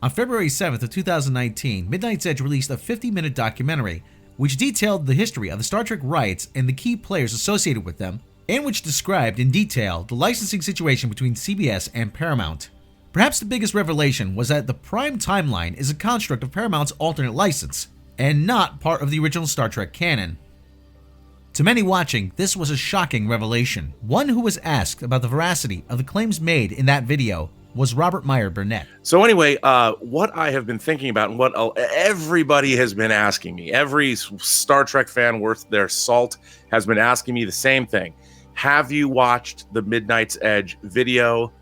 On February 7th of 2019, Midnight's Edge released a 50-minute documentary which detailed the history of the Star Trek rights and the key players associated with them, and which described in detail the licensing situation between CBS and Paramount. Perhaps the biggest revelation was that the Prime timeline is a construct of Paramount's alternate license, and not part of the original Star Trek canon. To many watching, this was a shocking revelation. One who was asked about the veracity of the claims made in that video was Robert Meyer Burnett. So anyway, what I have been thinking about and what everybody has been asking me, every Star Trek fan worth their salt has been asking me the same thing. Have you watched the Midnight's Edge video?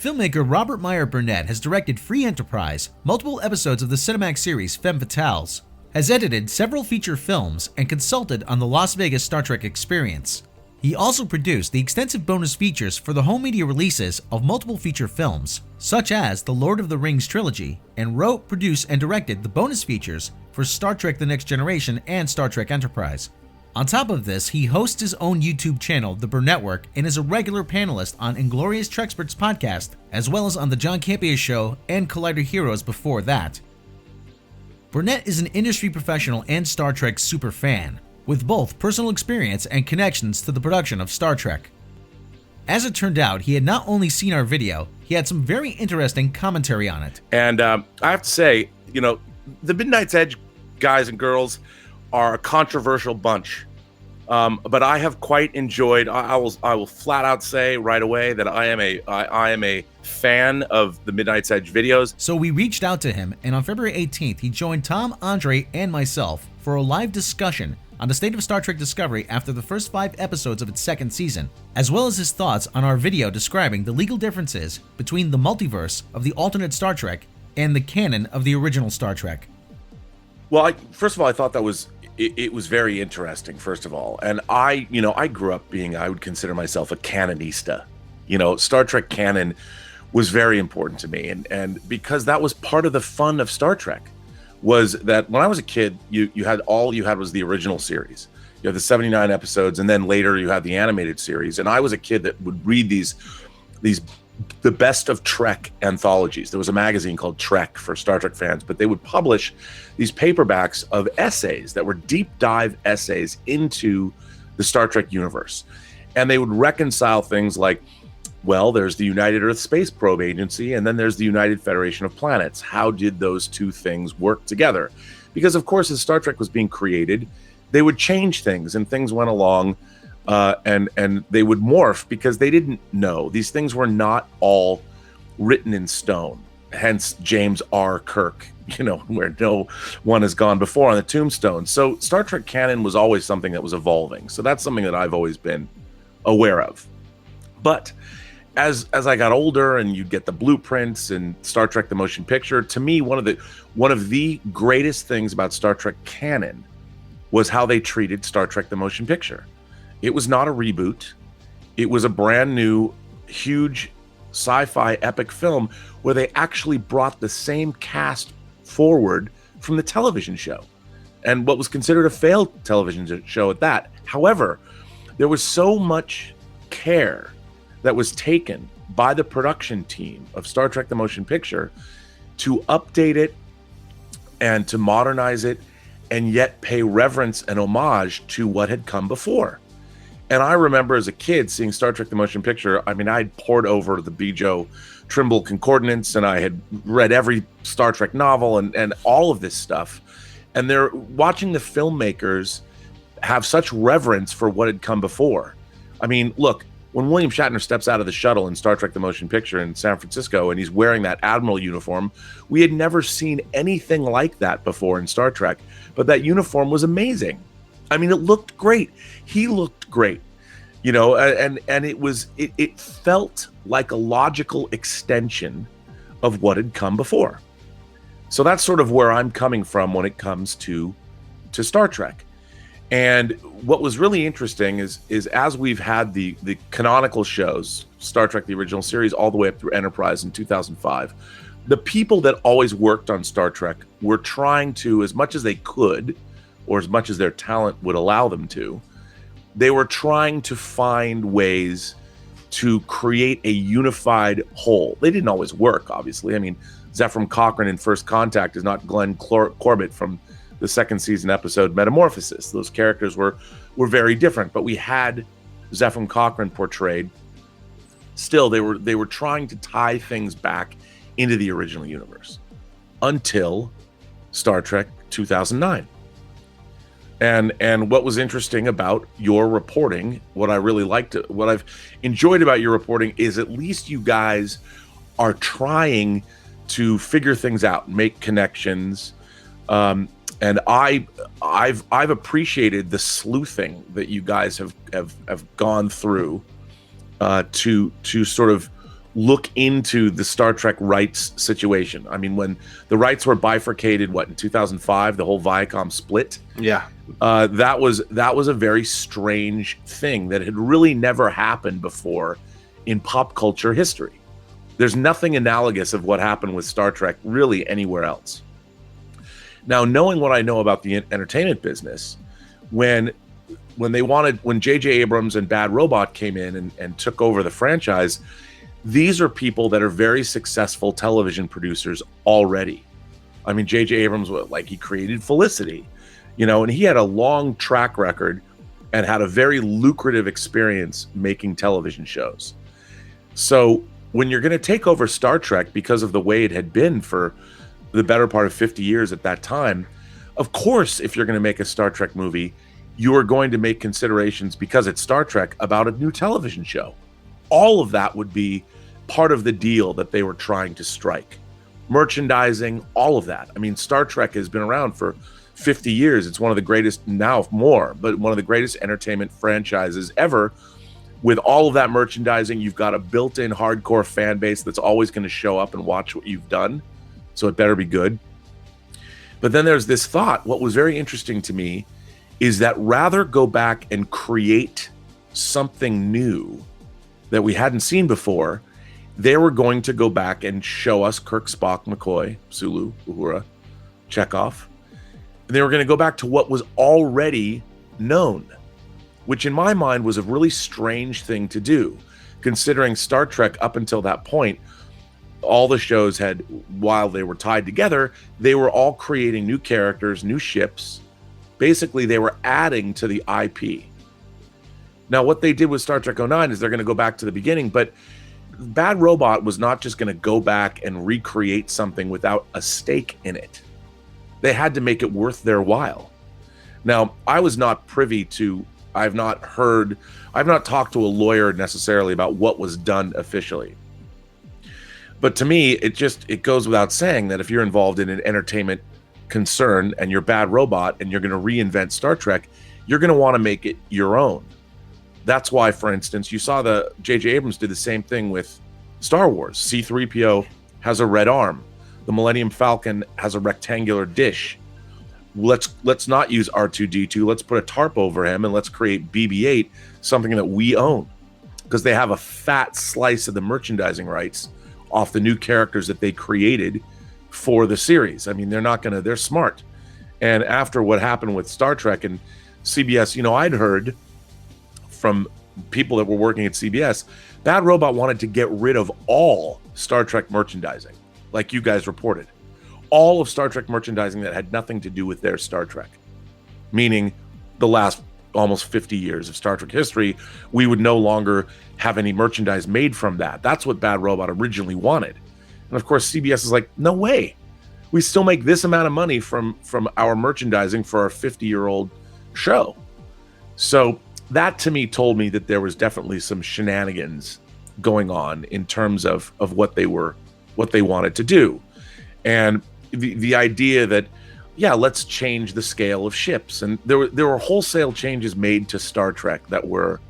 Filmmaker Robert Meyer Burnett has directed Free Enterprise, multiple episodes of the Cinemax series Femme Fatales, has edited several feature films, and consulted on the Las Vegas Star Trek experience. He also produced the extensive bonus features for the home media releases of multiple feature films, such as the Lord of the Rings trilogy, and wrote, produced, and directed the bonus features for Star Trek The Next Generation and Star Trek Enterprise. On top of this, he hosts his own YouTube channel, The Burnettwork, and is a regular panelist on Inglorious Treksperts podcast, as well as on The John Campea Show and Collider Heroes before that. Burnett is an industry professional and Star Trek super fan, with both personal experience and connections to the production of Star Trek. As it turned out, he had not only seen our video, he had some very interesting commentary on it. And I have to say, the Midnight's Edge guys and girls are a controversial bunch. But I have quite enjoyed. I will flat out say right away that I am a fan of the Midnight's Edge videos. So we reached out to him, and on February 18th, he joined Tom, Andre, and myself for a live discussion on the state of Star Trek Discovery after the first 5 episodes of its second season, as well as his thoughts on our video describing the legal differences between the multiverse of the alternate Star Trek and the canon of the original Star Trek. Well, first of all, I thought that was. It was very interesting, first of all. And I grew up I would consider myself a canonista. Star Trek canon was very important to me. And because that was part of the fun of Star Trek, was that when I was a kid, you had was the original series. You had the 79 episodes, and then later you had the animated series. And I was a kid that would read these the best of Trek anthologies. There was a magazine called Trek for Star Trek fans, but they would publish these paperbacks of essays that were deep dive essays into the Star Trek universe. And they would reconcile things like, well, there's the United Earth Space Probe Agency, and then there's the United Federation of Planets. How did those two things work together? Because, of course, as Star Trek was being created, they would change things, and things went along and they would morph because they didn't know. These things were not all written in stone. Hence James R. Kirk, where no one has gone before on the tombstone. So Star Trek canon was always something that was evolving. So that's something that I've always been aware of. But as I got older and you'd get the blueprints and Star Trek the Motion Picture, to me, one of the greatest things about Star Trek canon was how they treated Star Trek the Motion Picture. It was not a reboot. It was a brand new, huge sci-fi epic film where they actually brought the same cast forward from the television show, and what was considered a failed television show at that. However, there was so much care that was taken by the production team of Star Trek the Motion Picture to update it and to modernize it, and yet pay reverence and homage to what had come before. And I remember as a kid seeing Star Trek the Motion Picture. I mean, I'd pored over the Bijo Trimble Concordance, and I had read every Star Trek novel and all of this stuff. And they're watching the filmmakers have such reverence for what had come before. I mean, look, when William Shatner steps out of the shuttle in Star Trek the Motion Picture in San Francisco and he's wearing that Admiral uniform, we had never seen anything like that before in Star Trek. But that uniform was amazing. I mean, it looked great. He looked great, and it felt like a logical extension of what had come before. So that's sort of where I'm coming from when it comes to Star Trek. And what was really interesting is as we've had the canonical shows, Star Trek, the original series, all the way up through Enterprise in 2005, the people that always worked on Star Trek were trying to, as much as they could, or as much as their talent would allow them to, they were trying to find ways to create a unified whole. They didn't always work, obviously. I mean, Zephram Cochrane in First Contact is not Glenn Corbett from the second season episode Metamorphosis. Those characters were very different, but we had Zephram Cochrane portrayed. Still, they were trying to tie things back into the original universe until Star Trek 2009. And what was interesting about your reporting, what I really liked, what I've enjoyed about your reporting is at least you guys are trying to figure things out, make connections. And I've appreciated the sleuthing that you guys have gone through to sort of look into the Star Trek rights situation. I mean, when the rights were bifurcated, in 2005, the whole Viacom split. Yeah, that was a very strange thing that had really never happened before in pop culture history. There's nothing analogous of what happened with Star Trek really anywhere else. Now, knowing what I know about the entertainment business, when J.J. Abrams and Bad Robot came in and took over the franchise, these are people that are very successful television producers already. I mean, J.J. Abrams, he created Felicity, and he had a long track record and had a very lucrative experience making television shows. So when you're going to take over Star Trek because of the way it had been for the better part of 50 years at that time, of course, if you're going to make a Star Trek movie, you are going to make considerations, because it's Star Trek, about a new television show. All of that would be part of the deal that they were trying to strike. Merchandising, all of that. I mean, Star Trek has been around for 50 years. It's one of the greatest, now more, but one of the greatest entertainment franchises ever. With all of that merchandising, you've got a built-in hardcore fan base that's always going to show up and watch what you've done. So it better be good. But then there's this thought. What was very interesting to me is that rather go back and create something new that we hadn't seen before, they were going to go back and show us Kirk, Spock, McCoy, Sulu, Uhura, Chekhov. And they were going to go back to what was already known, which in my mind was a really strange thing to do, considering Star Trek up until that point, all the shows had, while they were tied together, they were all creating new characters, new ships. Basically, they were adding to the IP. Now, what they did with Star Trek 09 is they're going to go back to the beginning, but Bad Robot was not just going to go back and recreate something without a stake in it. They had to make it worth their while. Now, I was not privy to, I've not talked to a lawyer necessarily about what was done officially. But to me, it goes without saying that if you're involved in an entertainment concern and you're Bad Robot and you're going to reinvent Star Trek, you're going to want to make it your own. That's why, for instance, you saw the J.J. Abrams did the same thing with Star Wars. C-3PO has a red arm. The Millennium Falcon has a rectangular dish. Let's not use R2-D2. Let's put a tarp over him and let's create BB-8, something that we own, because they have a fat slice of the merchandising rights off the new characters that they created for the series. I mean, they're smart. And after what happened with Star Trek and CBS, I'd heard from people that were working at CBS, Bad Robot wanted to get rid of all Star Trek merchandising, like you guys reported. All of Star Trek merchandising that had nothing to do with their Star Trek. Meaning the last almost 50 years of Star Trek history, we would no longer have any merchandise made from that. That's what Bad Robot originally wanted. And of course, CBS is like, no way. We still make this amount of money from our merchandising for our 50-year-old show. So that to me told me that there was definitely some shenanigans going on in terms of what they wanted to do. And the idea that, yeah, let's change the scale of ships. And there were wholesale changes made to Star Trek that were,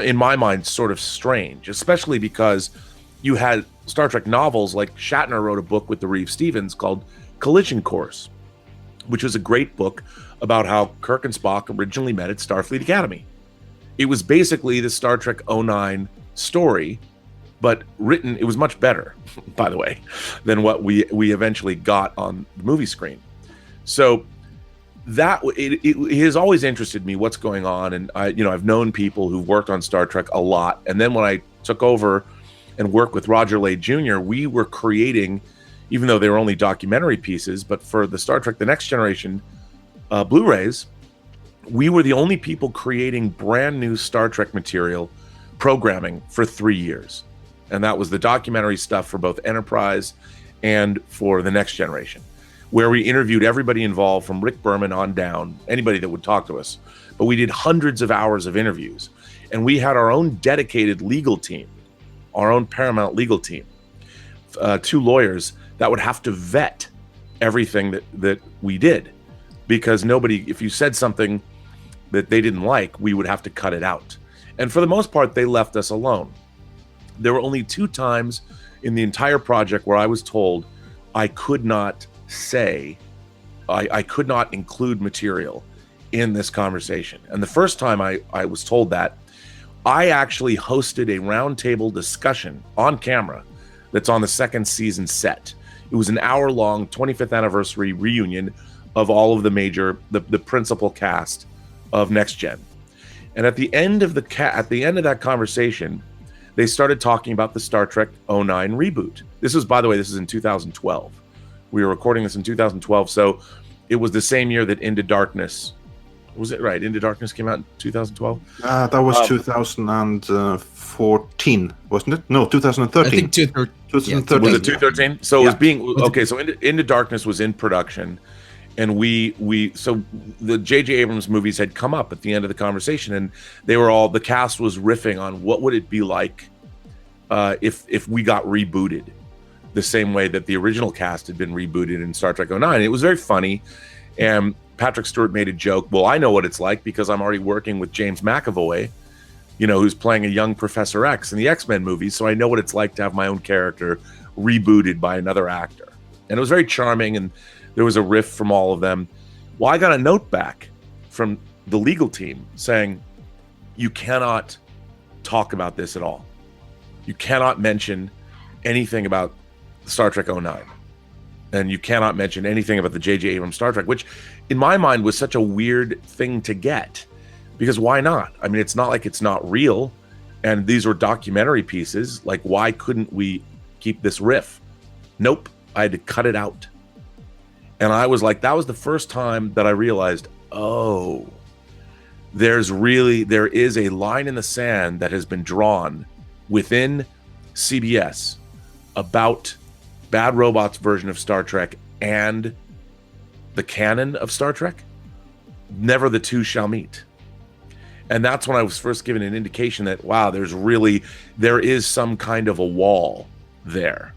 in my mind, sort of strange, especially because you had Star Trek novels, like Shatner wrote a book with the Reeve Stevens called Collision Course, which was a great book about how Kirk and Spock originally met at Starfleet Academy. It was basically the Star Trek 09 story, but written, it was much better, by the way, than what we eventually got on the movie screen. So that it has always interested me what's going on, and I've known people who've worked on Star Trek a lot, and then when I took over and worked with Roger Lay Jr., we were creating even though they were only documentary pieces. But for the Star Trek The Next Generation Blu-rays, we were the only people creating brand new Star Trek material programming for 3 years. And that was the documentary stuff for both Enterprise and for The Next Generation, where we interviewed everybody involved from Rick Berman on down, anybody that would talk to us. But we did hundreds of hours of interviews. And we had our own dedicated legal team, our own Paramount legal team, 2 lawyers that would have to vet everything that we did. Because nobody, if you said something that they didn't like, we would have to cut it out. And for the most part, they left us alone. There were only 2 times in the entire project where I was told I could not say, I could not include material in this conversation. And the first time I was told that, I actually hosted a roundtable discussion on camera that's on the 2nd season set. It was an hour-long 25th anniversary reunion of all of the major, the principal cast of Next Gen. And at the end of that conversation, they started talking about the Star Trek 09 reboot. This is in 2012. We were recording this in 2012, so it was the same year that Into Darkness, was it right? Into Darkness came out in 2012? That was 2014, wasn't it? No, 2013. I think 2013. Was it 2013? So it was so Into Darkness was in production. And so the J.J. Abrams movies had come up at the end of the conversation, and the cast was riffing on what would it be like if we got rebooted the same way that the original cast had been rebooted in Star Trek 09. It was very funny, and Patrick Stewart made a joke. Well, I know what it's like because I'm already working with James McAvoy, who's playing a young Professor X in the X-Men movies, so I know what it's like to have my own character rebooted by another actor. And it was very charming, and there was a riff from all of them. Well, I got a note back from the legal team saying, you cannot talk about this at all. You cannot mention anything about Star Trek 09. And you cannot mention anything about the J.J. Abrams Star Trek, which in my mind was such a weird thing to get. Because why not? I mean, it's not like it's not real. And these were documentary pieces. Like, why couldn't we keep this riff? Nope, I had to cut it out. And I was like, that was the first time that I realized, oh, there is a line in the sand that has been drawn within CBS about Bad Robot's version of Star Trek and the canon of Star Trek. Never the two shall meet. And that's when I was first given an indication that, wow, there is some kind of a wall there.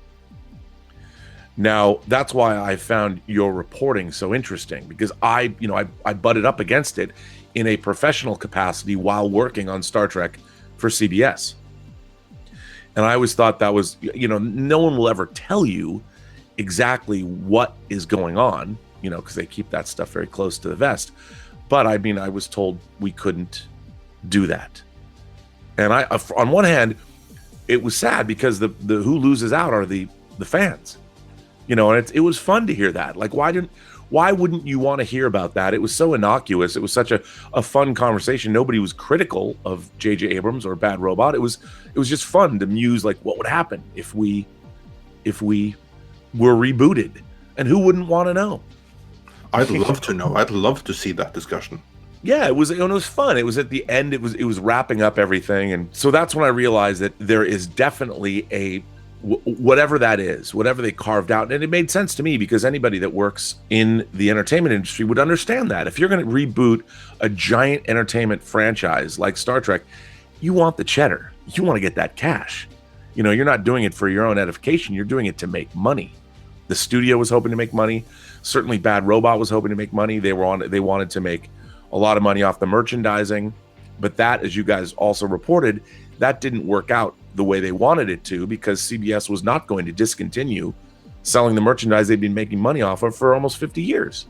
Now, that's why I found your reporting so interesting, because I butted up against it in a professional capacity while working on Star Trek for CBS. And I always thought that was, no one will ever tell you exactly what is going on, because they keep that stuff very close to the vest. But I mean, I was told we couldn't do that. And on one hand, it was sad because the who loses out are the fans. And it was fun to hear that. Like, why wouldn't you want to hear about that? It was so innocuous. It was such a fun conversation. Nobody was critical of J.J. Abrams or Bad Robot. It was just fun to muse, like, what would happen if we were rebooted, and who wouldn't want to know? I'd love to know. I'd love to see that discussion. Yeah, it was fun. It was at the end. It was wrapping up everything, and so that's when I realized that there is definitely whatever that is, whatever they carved out. And it made sense to me because anybody that works in the entertainment industry would understand that. If you're going to reboot a giant entertainment franchise like Star Trek, you want the cheddar. You want to get that cash. You're not doing it for your own edification. You're doing it to make money. The studio was hoping to make money. Certainly Bad Robot was hoping to make money. They wanted to make a lot of money off the merchandising. But that, as you guys also reported, that didn't work out the way they wanted it to, because CBS was not going to discontinue selling the merchandise they'd been making money off of for almost 50 years.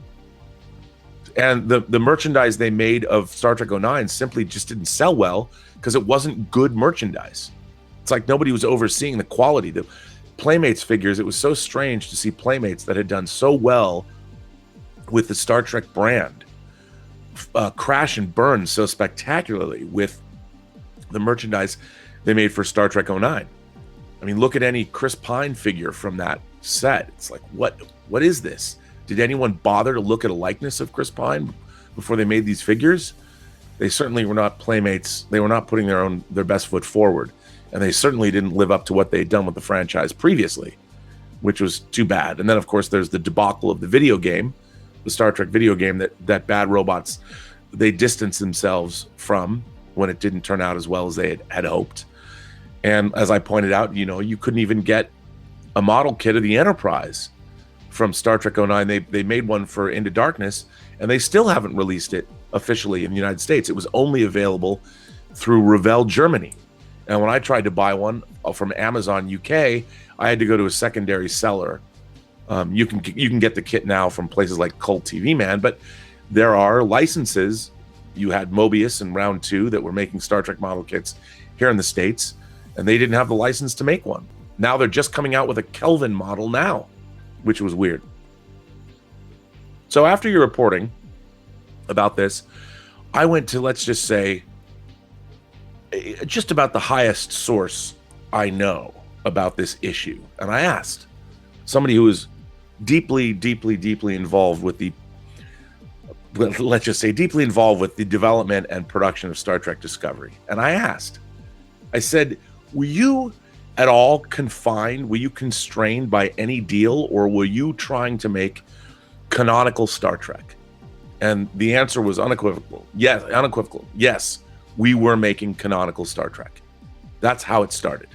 And the merchandise they made of Star Trek 09 simply just didn't sell well because it wasn't good merchandise. It's like nobody was overseeing the quality. The Playmates figures, it was so strange to see Playmates that had done so well with the Star Trek brand crash and burn so spectacularly with the merchandise they made for Star Trek 09. I mean, look at any Chris Pine figure from that upset. It's like, what is this? Did anyone bother to look at a likeness of Chris Pine before they made these figures? They certainly were not playmates. They were not putting their best foot forward, and they certainly didn't live up to what they'd done with the franchise previously, which was too bad. And then, of course, there's the debacle of the video game, the Star Trek video game that Bad Robots, they distanced themselves from when it didn't turn out as well as they had hoped. And as I pointed out, you couldn't even get a model kit of the Enterprise from Star Trek 09. They made one for Into Darkness, and they still haven't released it officially in the United States. It was only available through Revell Germany. And when I tried to buy one from Amazon UK, I had to go to a secondary seller. You can get the kit now from places like Cult TV Man, but there are licenses. You had Mobius and Round 2 that were making Star Trek model kits here in the States, and they didn't have the license to make one. Now they're just coming out with a Kelvin model now, which was weird. So after your reporting about this, I went to, let's just say, just about the highest source I know about this issue. And I asked somebody who is deeply, deeply, deeply involved with the, let's just say, deeply involved with the development and production of Star Trek Discovery. And I said, were you at all confined? Were you constrained by any deal, or were you trying to make canonical Star Trek? And the answer was unequivocal. Yes, we were making canonical Star Trek. That's how it started.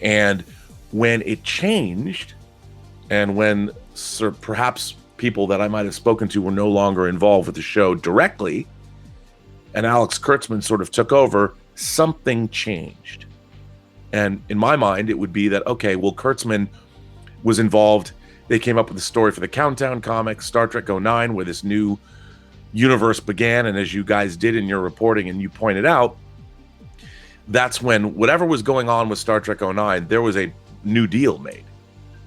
And when it changed, and when perhaps people that I might have spoken to were no longer involved with the show directly, and Alex Kurtzman sort of took over, something changed. And in my mind, it would be that, okay, well, Kurtzman was involved. They came up with a story for the Countdown comics, Star Trek 09, where this new universe began. And as you guys did in your reporting and you pointed out, that's when whatever was going on with Star Trek 09, there was a new deal made.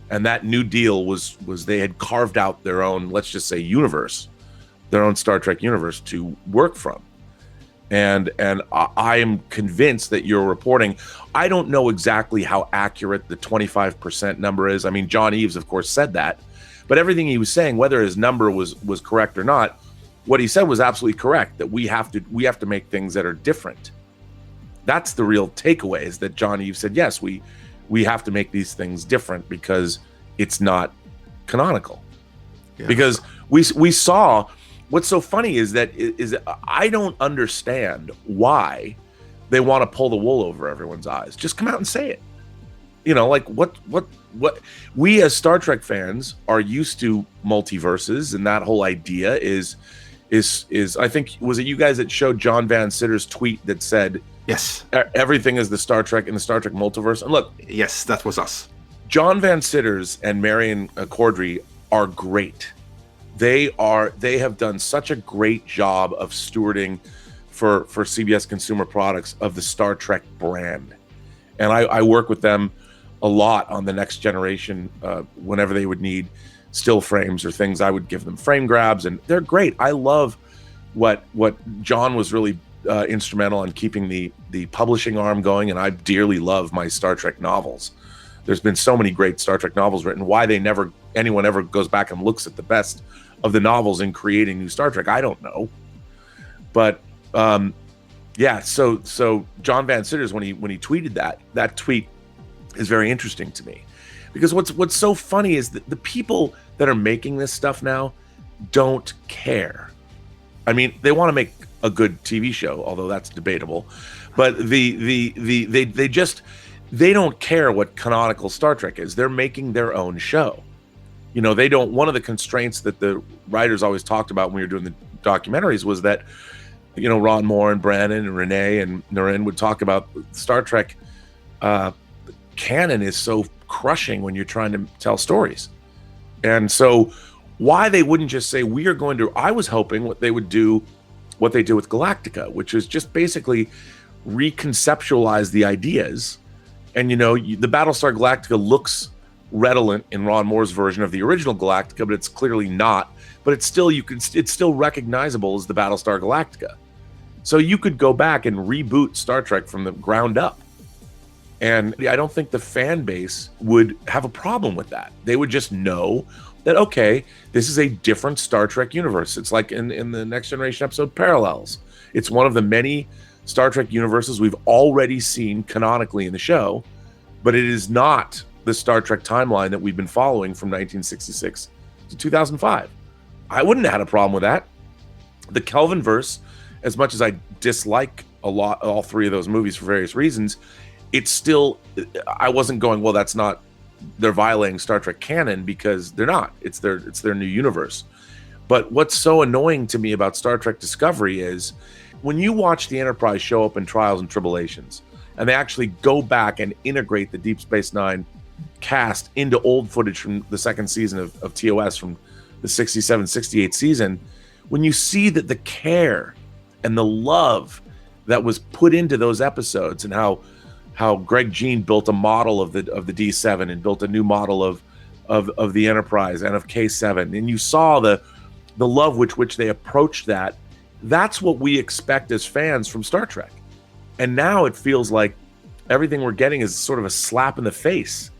And that new deal was they had carved out their own, let's just say, universe, their own Star Trek universe to work from. And I am convinced that you're reporting. I don't know exactly how accurate the 25% number is. I mean, John Eves, of course, said that, but everything he was saying, whether his number was correct or not, what he said was absolutely correct. That we have to make things that are different. That's the real takeaway. Is that John Eves said, yes, we have to make these things different because it's not canonical. Yeah. Because we saw. What's so funny is that I don't understand why they want to pull the wool over everyone's eyes. Just come out and say it. Like what we as Star Trek fans are used to multiverses, and that whole idea is I think, was it you guys that showed John Van Sitter's tweet that said, yes, everything is the Star Trek in the Star Trek multiverse? And look, yes, that was us. John Van Sitters and Marion Cordry are great. They have done such a great job of stewarding for CBS Consumer Products of the Star Trek brand. And I work with them a lot on the Next Generation. Whenever they would need still frames or things, I would give them frame grabs, and they're great. I love what John was really instrumental in keeping the publishing arm going, and I dearly love my Star Trek novels. There's been so many great Star Trek novels written. Why anyone ever goes back and looks at the best of the novels in creating new Star Trek, I don't know. But yeah, so John Van Sitters, when he tweeted that tweet is very interesting to me, because what's so funny is that the people that are making this stuff now don't care. I mean, they want to make a good TV show, although that's debatable, but they don't care what canonical Star Trek is. They're making their own show. They don't. One of the constraints that the writers always talked about when we were doing the documentaries was that, Ron Moore and Brannon and Renee and Noreen would talk about Star Trek. Canon is so crushing when you're trying to tell stories. And so why they wouldn't just say, we are going to, I was hoping what they would do, what they do with Galactica, which is just basically reconceptualize the ideas. And, the Battlestar Galactica looks redolent in Ron Moore's version of the original Galactica, but it's clearly not. But it's still recognizable as the Battlestar Galactica. So you could go back and reboot Star Trek from the ground up. And I don't think the fan base would have a problem with that. They would just know that, okay, this is a different Star Trek universe. It's like in the Next Generation episode Parallels. It's one of the many Star Trek universes we've already seen canonically in the show, but it is not the Star Trek timeline that we've been following from 1966 to 2005. I wouldn't have had a problem with that. The Kelvinverse, as much as I dislike all three of those movies for various reasons, it's still, I wasn't going, well, that's not, they're violating Star Trek canon, because they're not. It's their new universe. But what's so annoying to me about Star Trek Discovery is when you watch the Enterprise show up in Trials and Tribulations, and they actually go back and integrate the Deep Space Nine cast into old footage from the second season of TOS from the 67-68 season, when you see that the care and the love that was put into those episodes, and how Greg Jean built a model of the D7 and built a new model of the Enterprise and of K7, and you saw the love which they approached that. That's what we expect as fans from Star Trek. And now it feels like everything we're getting is sort of a slap in the face,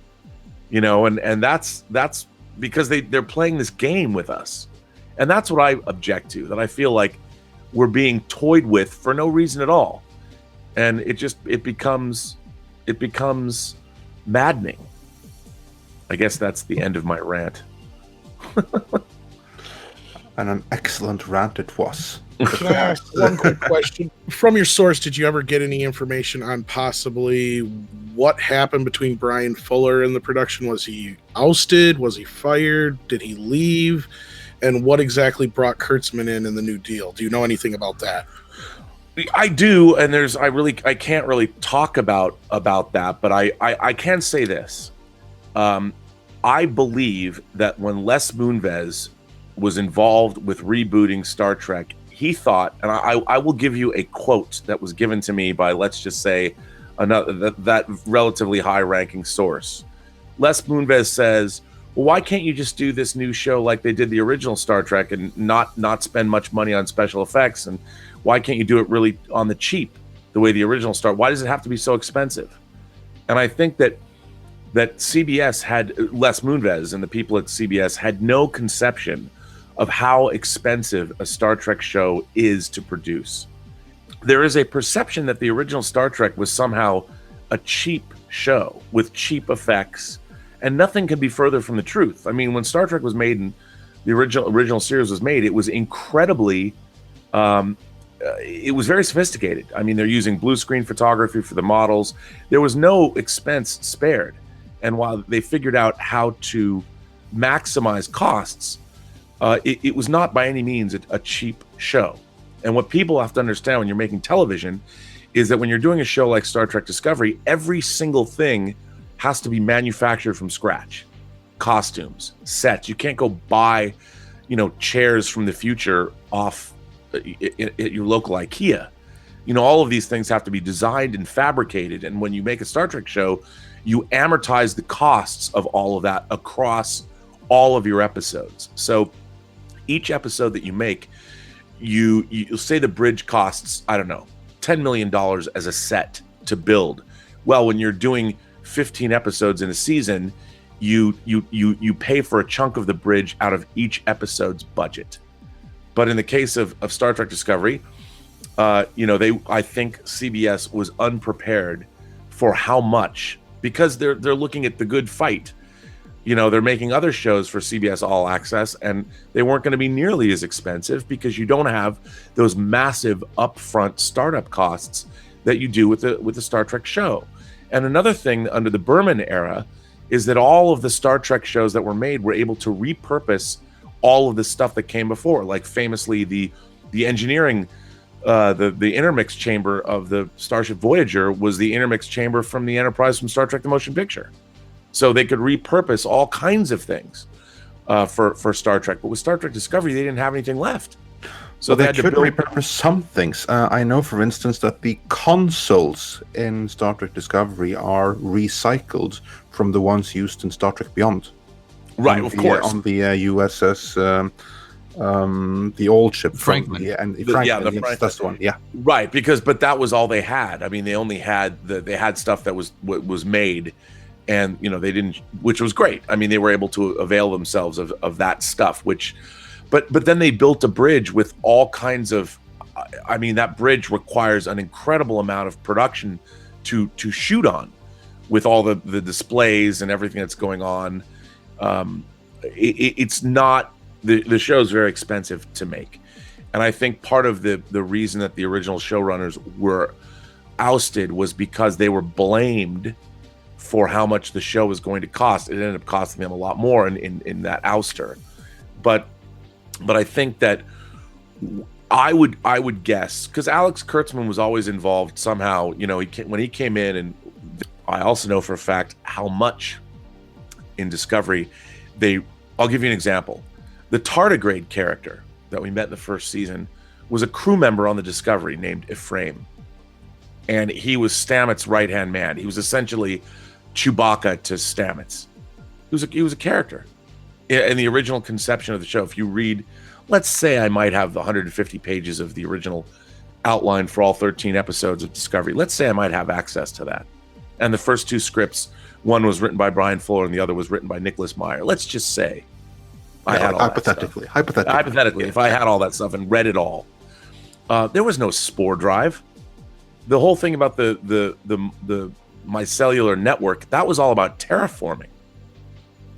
and that's because they're playing this game with us. And that's what I object to, that I feel like we're being toyed with for no reason at all. And it becomes maddening. I guess that's the end of my rant. And an excellent rant it was. Can I ask one quick question? From your source, did you ever get any information on possibly what happened between Brian Fuller and the production? Was he ousted? Was he fired? Did he leave? And what exactly brought Kurtzman in the new deal? Do you know anything about that? I do, and I can't really talk about that, but I can say this. I believe that when Les Moonves was involved with rebooting Star Trek, he thought, and I will give you a quote that was given to me by, let's just say, that relatively high-ranking source. Les Moonves says, well, why can't you just do this new show like they did the original Star Trek and not spend much money on special effects? And why can't you do it really on the cheap, the way the original Star? Why does it have to be so expensive? And I think that CBS had, Les Moonves and the people at CBS had no conception of how expensive a Star Trek show is to produce. There is a perception that the original Star Trek was somehow a cheap show with cheap effects, and nothing could be further from the truth. I mean, when Star Trek was made and the original series was made, it was incredibly, it was very sophisticated. I mean, they're using blue screen photography for the models. There was no expense spared. And while they figured out how to maximize costs, it was not by any means a cheap show. And what people have to understand when you're making television is that when you're doing a show like Star Trek Discovery, every single thing has to be manufactured from scratch. Costumes, sets. You can't go buy, chairs from the future off at your local IKEA. All of these things have to be designed and fabricated. And when you make a Star Trek show, you amortize the costs of all of that across all of your episodes. So each episode that you make, you'll say the bridge costs, I don't know, $10 million as a set to build. Well, when you're doing 15 episodes in a season, you pay for a chunk of the bridge out of each episode's budget. But in the case of Star Trek Discovery, I think CBS was unprepared for how much, because they're looking at the good fight. They're making other shows for CBS All Access, and they weren't going to be nearly as expensive because you don't have those massive upfront startup costs that you do with the Star Trek show. And another thing under the Berman era is that all of the Star Trek shows that were made were able to repurpose all of the stuff that came before, like famously the engineering, the intermix chamber of the Starship Voyager was the intermix chamber from the Enterprise from Star Trek the Motion Picture. So they could repurpose all kinds of things for Star Trek. But with Star Trek Discovery, they didn't have anything left. So they could repurpose some things. I know, for instance, that the consoles in Star Trek Discovery are recycled from the ones used in Star Trek Beyond. Right, of course. On the USS The old ship, Franklin. Franklin, yes, that's the one. Yeah, right. But that was all they had. I mean, they only had they had stuff that was made, and they didn't, which was great. I mean, they were able to avail themselves of that stuff. But then they built a bridge with all kinds of. I mean, that bridge requires an incredible amount of production to shoot on, with all the displays and everything that's going on. It's not. The show is very expensive to make, and I think part of the reason that the original showrunners were ousted was because they were blamed for how much the show was going to cost. It ended up costing them a lot more in that ouster, but I think that I would guess, because Alex Kurtzman was always involved somehow. When he came in, and I also know for a fact how much in Discovery I'll give you an example. The tardigrade character that we met in the first season was a crew member on the Discovery named Ephraim. And he was Stamets' right-hand man. He was essentially Chewbacca to Stamets. He was a character. In the original conception of the show, if you read, let's say I might have the 150 pages of the original outline for all 13 episodes of Discovery. Let's say I might have access to that. And the first two scripts, one was written by Brian Fuller and the other was written by Nicholas Meyer. Let's just say I had all hypothetically, if I had all that stuff and read it all, there was no spore drive. The whole thing about the micellular network, that was all about terraforming.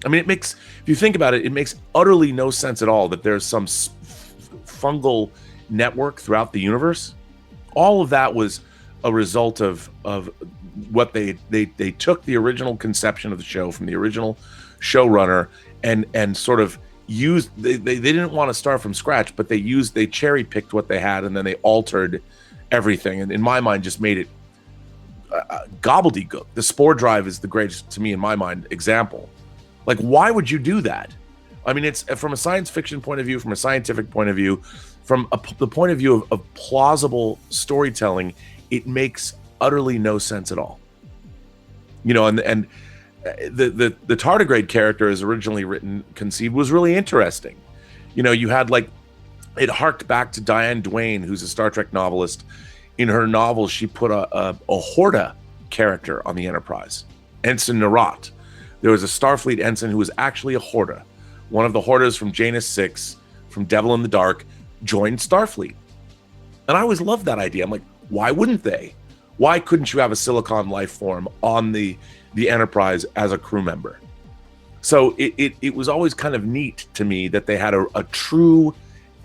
I mean, if you think about it, it makes utterly no sense at all that there's some fungal network throughout the universe. All of that was a result of what they took the original conception of the show from the original showrunner and sort of used. They didn't want to start from scratch, but they cherry picked what they had and then they altered everything, and in my mind just made it gobbledygook. The spore drive is the greatest, to me, in my mind, example. Like, why would you do that? I mean, it's from a science fiction point of view, from a scientific point of view, from the point of view of plausible storytelling, it makes utterly no sense at all. And the tardigrade character, as originally conceived, was really interesting. You had it harked back to Diane Duane, who's a Star Trek novelist. In her novels, she put a Horta character on the Enterprise, Ensign Narat. There was a Starfleet ensign who was actually a Horta. One of the Hortas from Janus 6, from Devil in the Dark, joined Starfleet. And I always loved that idea. I'm like, why wouldn't they? Why couldn't you have a silicon life form on the Enterprise as a crew member? So it was always kind of neat to me that they had a true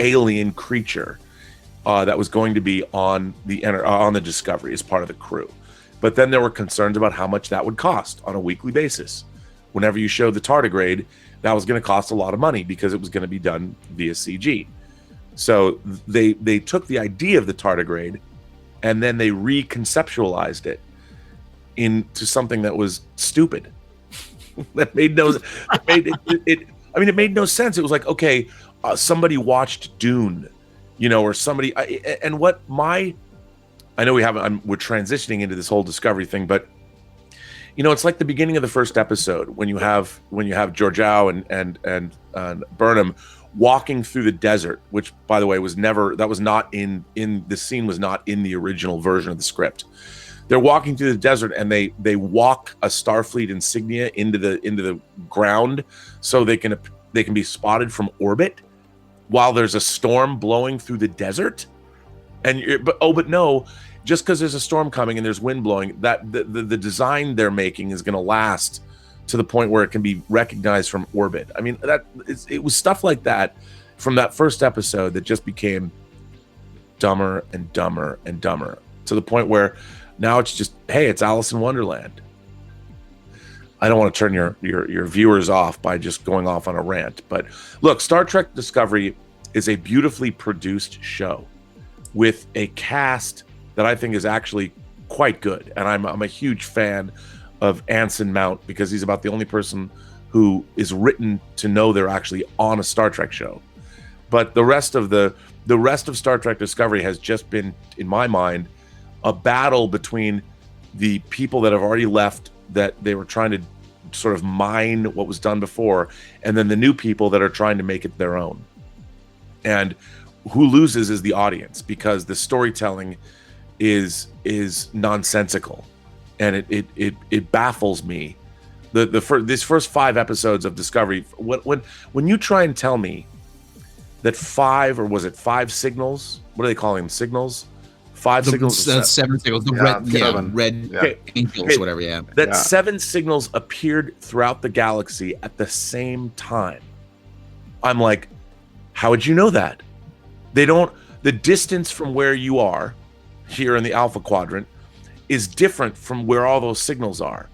alien creature that was going to be on the Discovery as part of the crew. But then there were concerns about how much that would cost on a weekly basis. Whenever you showed the tardigrade, that was going to cost a lot of money because it was going to be done via CG. So they took the idea of the tardigrade and then they reconceptualized it into something that was stupid. That made no it made no sense. It was like, okay, somebody watched Dune, or somebody I know we're transitioning into this whole Discovery thing, but it's like the beginning of the first episode when you have Georgiou and Burnham walking through the desert, which, by the way, was not in the scene, was not in the original version of the script. They're walking through the desert and they walk a Starfleet insignia into the ground so they can be spotted from orbit while there's a storm blowing through the desert. But no, just because there's a storm coming and there's wind blowing, that the design they're making is going to last to the point where it can be recognized from orbit. I mean, it was stuff like that from that first episode that just became dumber and dumber and dumber to the point where now it's just, hey, it's Alice in Wonderland. I don't want to turn your viewers off by just going off on a rant, but look, Star Trek Discovery is a beautifully produced show with a cast that I think is actually quite good, and I'm a huge fan of Anson Mount because he's about the only person who is written to know they're actually on a Star Trek show. But the rest of Star Trek Discovery has just been, in my mind, a battle between the people that have already left, that they were trying to sort of mine what was done before, and then the new people that are trying to make it their own. And who loses is the audience, because the storytelling is nonsensical, and it baffles me. These first 5 episodes of Discovery, when you try and tell me that 5 signals, what are they calling them, signals? 5 signals, 7 signals, red angels, whatever. Yeah, that 7 signals appeared throughout the galaxy at the same time. I'm like, how would you know that? The distance from where you are here in the Alpha Quadrant is different from where all those signals are.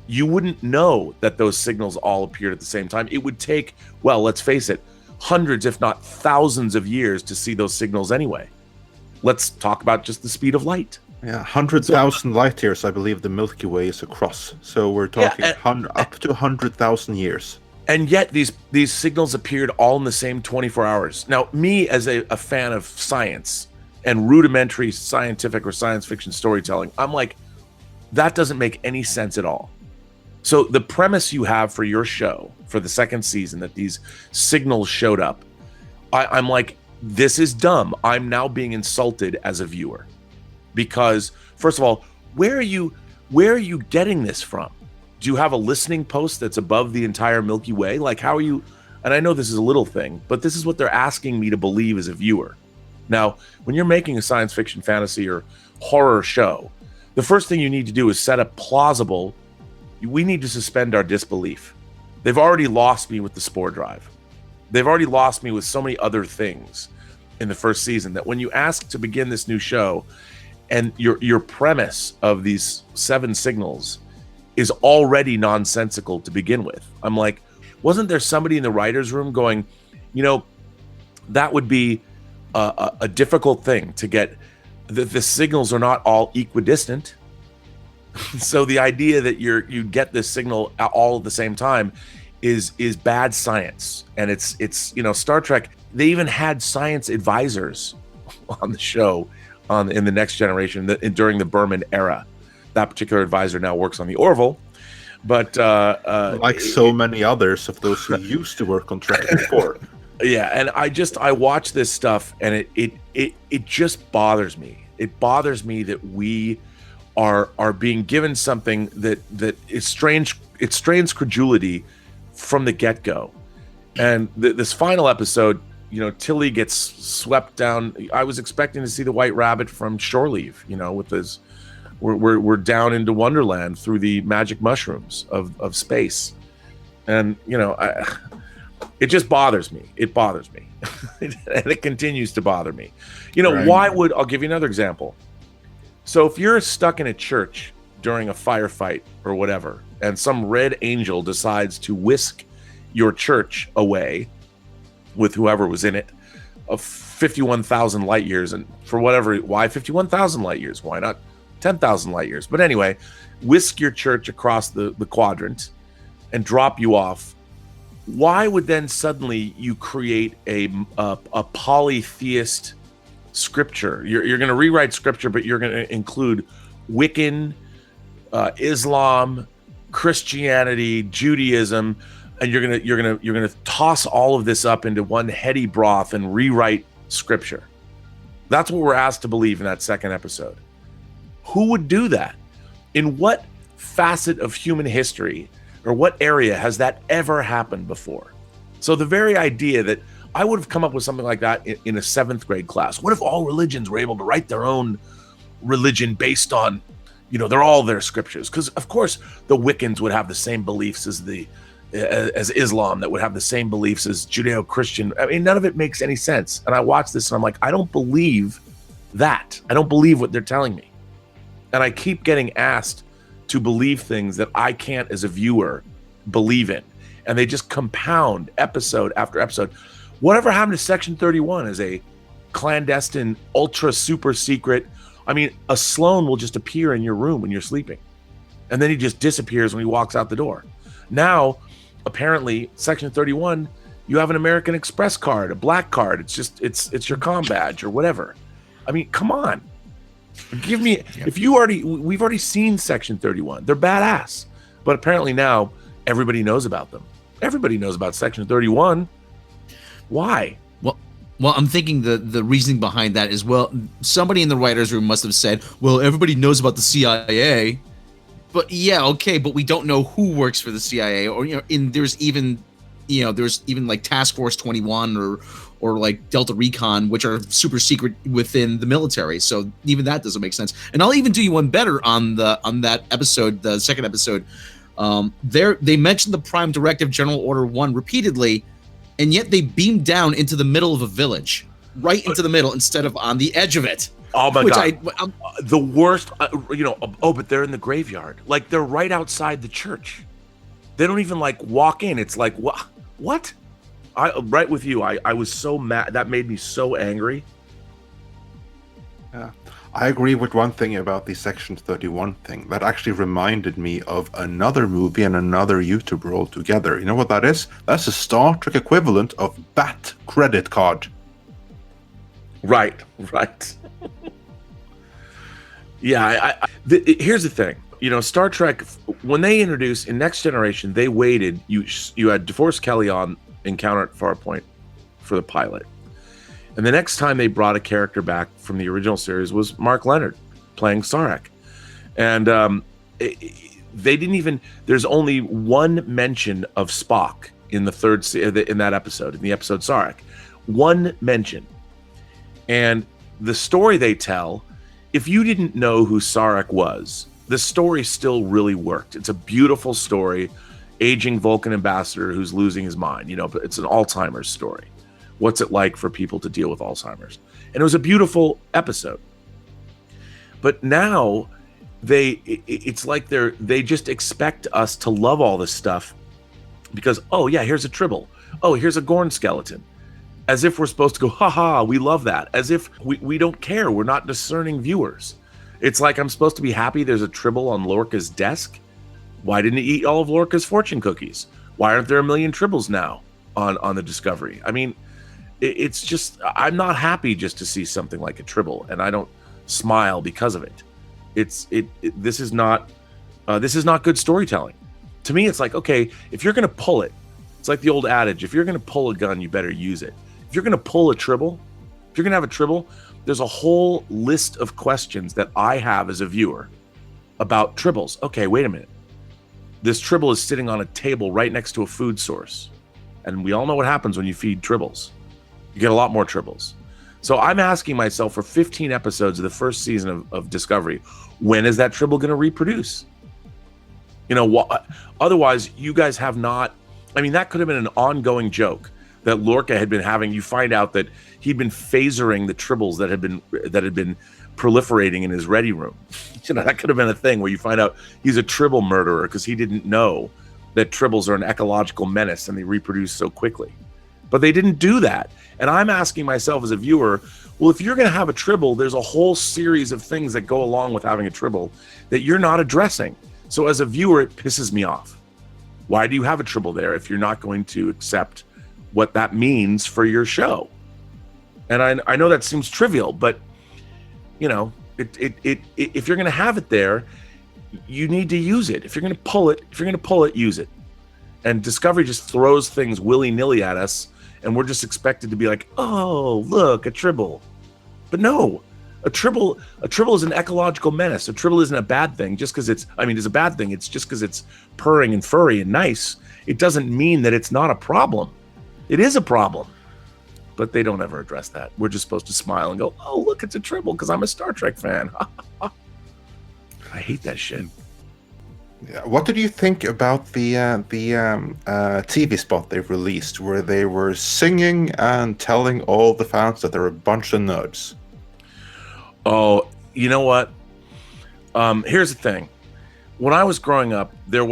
You wouldn't know that those signals all appeared at the same time. It would take, well, let's face it, hundreds, if not thousands of years to see those signals anyway. Let's talk about just the speed of light. Yeah, 100,000 light years, I believe the Milky Way is across. So we're talking up to 100,000 years. And yet these signals appeared all in the same 24 hours. Now, me as a fan of science and rudimentary scientific or science fiction storytelling, I'm like, that doesn't make any sense at all. So the premise you have for your show, for the second season, that these signals showed up, I'm like, this is dumb. I'm now being insulted as a viewer. Because, first of all, where are you getting this from? Do you have a listening post that's above the entire Milky Way? Like, how are you? And I know this is a little thing, but this is what they're asking me to believe as a viewer. Now, when you're making a science fiction, fantasy, or horror show, the first thing you need to do is set up plausible. We need to suspend our disbelief. They've already lost me with the spore drive. They've already lost me with so many other things in the first season, that when you ask to begin this new show, and your premise of these 7 signals is already nonsensical to begin with. I'm like, wasn't there somebody in the writer's room going, that would be a difficult thing to get. The signals are not all equidistant. So the idea that you get this signal all at the same time is bad science. And it's Star Trek, they even had science advisors on the show in the Next Generation during the Berman era. That particular advisor now works on the Orville, but like so many others of those who used to work on Trek before. Yeah, and I watch this stuff, and it just bothers me. It bothers me that we are being given something that is strange. It strains credulity from the get-go. And this final episode, Tilly gets swept down. I was expecting to see the White Rabbit from Shore Leave, with his. We're down into Wonderland through the magic mushrooms of space, and it just bothers me. It bothers me, and it continues to bother me. Right. Why would I'll give you another example. So if you're stuck in a church during a firefight or whatever, and some red angel decides to whisk your church away with whoever was in it of 51,000 light years, and why 51,000 light years? Why not 10,000 light years? But anyway, whisk your church across the quadrant and drop you off. Why would then suddenly you create a polytheist scripture? You're going to rewrite scripture, but you're going to include Wiccan, Islam, Christianity, Judaism, and you're gonna toss all of this up into one heady broth and rewrite scripture. That's what we're asked to believe in that second episode. Who would do that? In what facet of human history or what area has that ever happened before? So the very idea that I would have come up with something like that in a 7th grade class. What if all religions were able to write their own religion based on, they're all their scriptures? Because of course the Wiccans would have the same beliefs as Islam, that would have the same beliefs as Judeo-Christian. I mean, none of it makes any sense. And I watch this and I'm like, I don't believe that. I don't believe what they're telling me. And I keep getting asked to believe things that I can't, as a viewer, believe in. And they just compound episode after episode. Whatever happened to Section 31 as a clandestine, ultra super secret? I mean, a Sloan will just appear in your room when you're sleeping. And then he just disappears when he walks out the door. Now, apparently, Section 31, you have an American Express card, a black card. It's your comm badge or whatever. I mean, come on. Give me, we've already seen Section 31. They're badass. But apparently now, everybody knows about them. Everybody knows about Section 31. Why? Well, I'm thinking the reasoning behind that is, well, somebody in the writer's room must have said, well, everybody knows about the CIA. But yeah, okay, but we don't know who works for the CIA, or there's even like Task Force 21 or like Delta Recon, which are super secret within the military. So even that doesn't make sense. And I'll even do you one better on that episode, the second episode. They mentioned the Prime Directive General Order 1 repeatedly, and yet they beamed down into the middle of a village, right into the middle instead of on the edge of it. Oh my God! The worst, but they're in the graveyard. Like, they're right outside the church. They don't even like walk in. It's like, what? Right with you. I was so mad. That made me so angry. Yeah, I agree with one thing about the Section 31 thing. That actually reminded me of another movie and another YouTuber altogether. You know what that is? That's a Star Trek equivalent of BAT credit card. Right. Yeah, here's the thing. Star Trek, when they introduced in Next Generation, they waited. You had DeForest Kelley on Encounter at Farpoint for the pilot, and the next time they brought a character back from the original series was Mark Leonard playing Sarek, and they didn't even. There's only one mention of Spock in that episode, in the episode Sarek, one mention, and the story they tell. If you didn't know who Sarek was, the story still really worked. It's a beautiful story, aging Vulcan ambassador who's losing his mind. But it's an Alzheimer's story. What's it like for people to deal with Alzheimer's? And it was a beautiful episode. But now it's like they just expect us to love all this stuff because, oh yeah, here's a Tribble. Oh, here's a Gorn skeleton. As if we're supposed to go, haha, we love that. As if we don't care. We're not discerning viewers. It's like I'm supposed to be happy there's a Tribble on Lorca's desk. Why didn't he eat all of Lorca's fortune cookies? Why aren't there a million Tribbles now on the Discovery? I mean, it's just, I'm not happy just to see something like a Tribble, and I don't smile because of it. This is not good storytelling. To me, it's like, okay, if you're going to pull it, it's like the old adage, if you're going to pull a gun, you better use it. If you're going to pull a Tribble, if you're going to have a Tribble, there's a whole list of questions that I have as a viewer about Tribbles. Okay, wait a minute. This Tribble is sitting on a table right next to a food source. And we all know what happens when you feed Tribbles. You get a lot more Tribbles. So I'm asking myself for 15 episodes of the first season of Discovery, when is that Tribble going to reproduce? Otherwise, you guys have not. I mean, that could have been an ongoing joke that Lorca had been having. You find out that he'd been phasering the Tribbles that had been proliferating in his ready room. That could have been a thing where you find out he's a Tribble murderer because he didn't know that Tribbles are an ecological menace and they reproduce so quickly. But they didn't do that. And I'm asking myself as a viewer, well, if you're going to have a Tribble, there's a whole series of things that go along with having a Tribble that you're not addressing. So as a viewer, it pisses me off. Why do you have a Tribble there if you're not going to accept what that means for your show? And I know that seems trivial, but if you're going to have it there, you need to use it. If you're going to pull it, use it. And Discovery just throws things willy-nilly at us, and we're just expected to be like, oh, look, a Tribble. But no, a Tribble is an ecological menace. A Tribble isn't a bad thing just because it's a bad thing. It's just because it's purring and furry and nice. It doesn't mean that it's not a problem. It is a problem. But they don't ever address that. We're just supposed to smile and go, oh, look, it's a Tribble because I'm a Star Trek fan. I hate that shit. Yeah. What did you think about the TV spot they've released where they were singing and telling all the fans that they're a bunch of nerds? Oh, you know what? Here's the thing. When I was growing up, the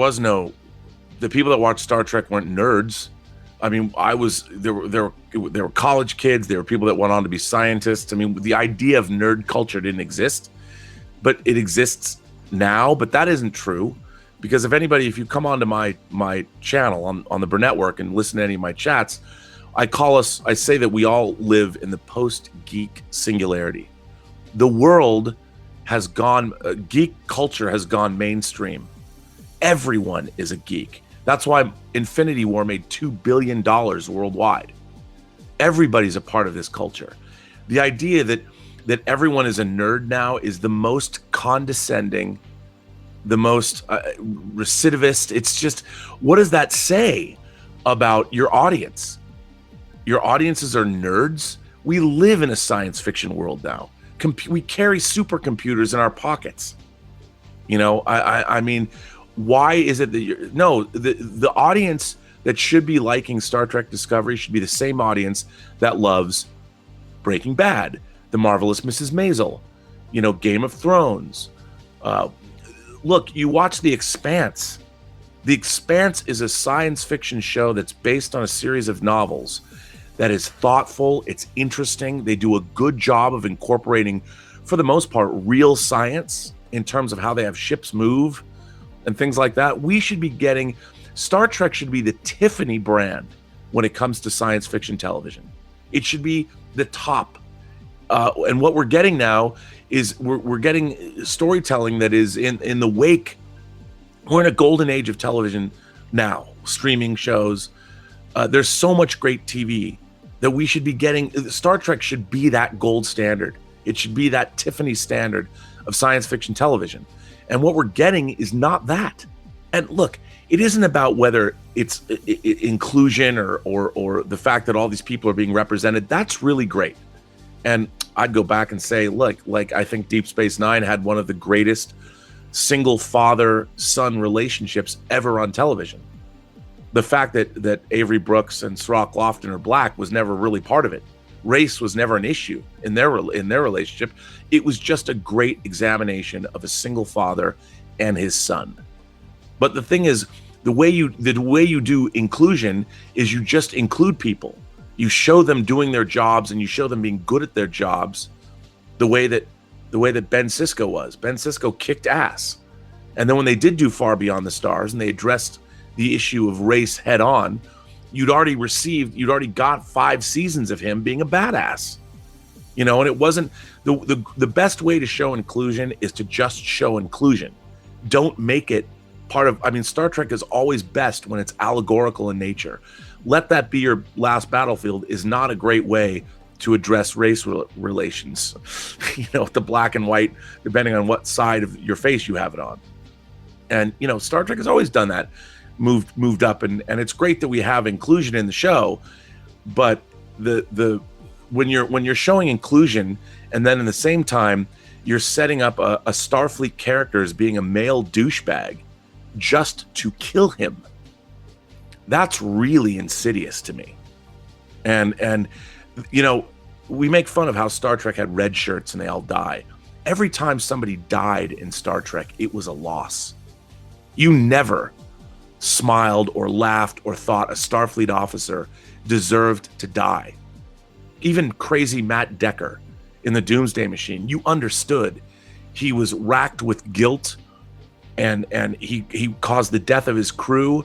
people that watched Star Trek weren't nerds. I mean, there were college kids. There were people that went on to be scientists. I mean, the idea of nerd culture didn't exist, but it exists now. But that isn't true, because if you come onto my channel on the Burnettwork and listen to any of my chats, I say that we all live in the post-geek singularity. The world has gone, geek culture has gone mainstream. Everyone is a geek. That's why Infinity War made $2 billion worldwide. Everybody's a part of this culture. The idea that everyone is a nerd now is the most condescending, the most recidivist. It's just, what does that say about your audience? Your audiences are nerds. We live in a science fiction world now. We carry supercomputers in our pockets. You know, I mean, why is it that the audience that should be liking Star Trek Discovery should be the same audience that loves Breaking Bad, The Marvelous Mrs. Maisel, you know, Game of Thrones. Look, you watch The Expanse. The Expanse is a science fiction show that's based on a series of novels that is thoughtful, it's interesting. They do a good job of incorporating, for the most part, real science in terms of how they have ships move and things like that. We should be getting, Star Trek should be the Tiffany brand when it comes to science fiction television. It should be the top. And what we're getting now is we're getting storytelling that is in the wake. We're in a golden age of television now, streaming shows. There's so much great TV that we should be getting. Star Trek should be that gold standard. It should be that Tiffany standard of science fiction television. And what we're getting is not that. And look, it isn't about whether it's inclusion or the fact that all these people are being represented. That's really great. And I'd go back and say, look, like I think Deep Space Nine had one of the greatest single father-son relationships ever on television. The fact that Avery Brooks and Srock Lofton are black was never really part of it. Race was never an issue in their relationship. It was just a great examination of a single father and his son. But the thing is, the way you do inclusion is you just include people. You show them doing their jobs and you show them being good at their jobs the way that Ben Sisko was. Ben Sisko kicked ass. And then when they did do Far Beyond the Stars and they addressed the issue of race head on, you'd already got 5 seasons of him being a badass. You know, and it wasn't the best way to show inclusion is to just show inclusion. Don't make it part of, I mean, Star Trek is always best when it's allegorical in nature. Let that be your last battlefield is not a great way to address race relations. You know, the black and white, depending on what side of your face you have it on. And, you know, Star Trek has always done that, moved up, and it's great that we have inclusion in the show, but when you're showing inclusion and then in the same time you're setting up a Starfleet character as being a male douchebag just to kill him, that's really insidious to me. And you know, we make fun of how Star Trek had red shirts and they all die. Every time somebody died in Star Trek, it was a loss. You never smiled or laughed or thought a Starfleet officer deserved to die. Even crazy Matt Decker in the Doomsday Machine, you understood he was racked with guilt and he caused the death of his crew.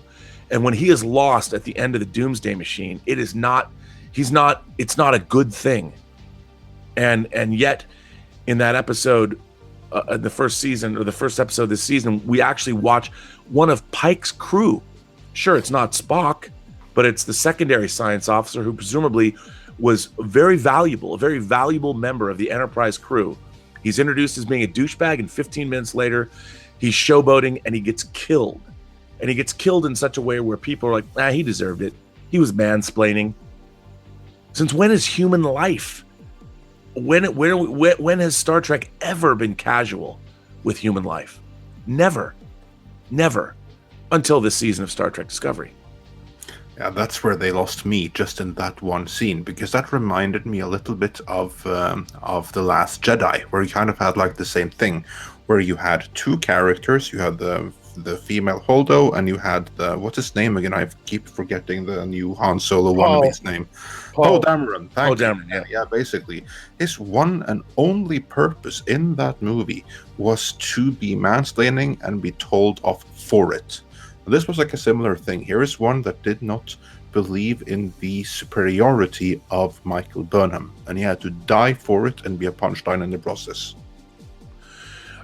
And when he is lost at the end of the Doomsday Machine, it's not a good thing. And yet in that episode, the first season or the first episode this season, we actually watch one of Pike's crew. Sure, it's not Spock, but it's the secondary science officer who presumably was a very valuable member of the Enterprise crew. He's introduced as being a douchebag, and 15 minutes later, he's showboating and he gets killed. And he gets killed in such a way where people are like, he deserved it. He was mansplaining. Since when is human life? When has Star Trek ever been casual with human life? Never. Until this season of Star Trek Discovery. Yeah, that's where they lost me, just in that one scene, because that reminded me a little bit of The Last Jedi, where you kind of had like the same thing, where you had 2 characters. You had the female Holdo, and you had what's his name again? I keep forgetting the new Han Solo wannabe's name. Poe Dameron. Poe Dameron, yeah, basically. His one and only purpose in that movie was to be mansplaining and be told off for it. This was like a similar thing. Here is one that did not believe in the superiority of Michael Burnham, and he had to die for it and be a punchline in the process.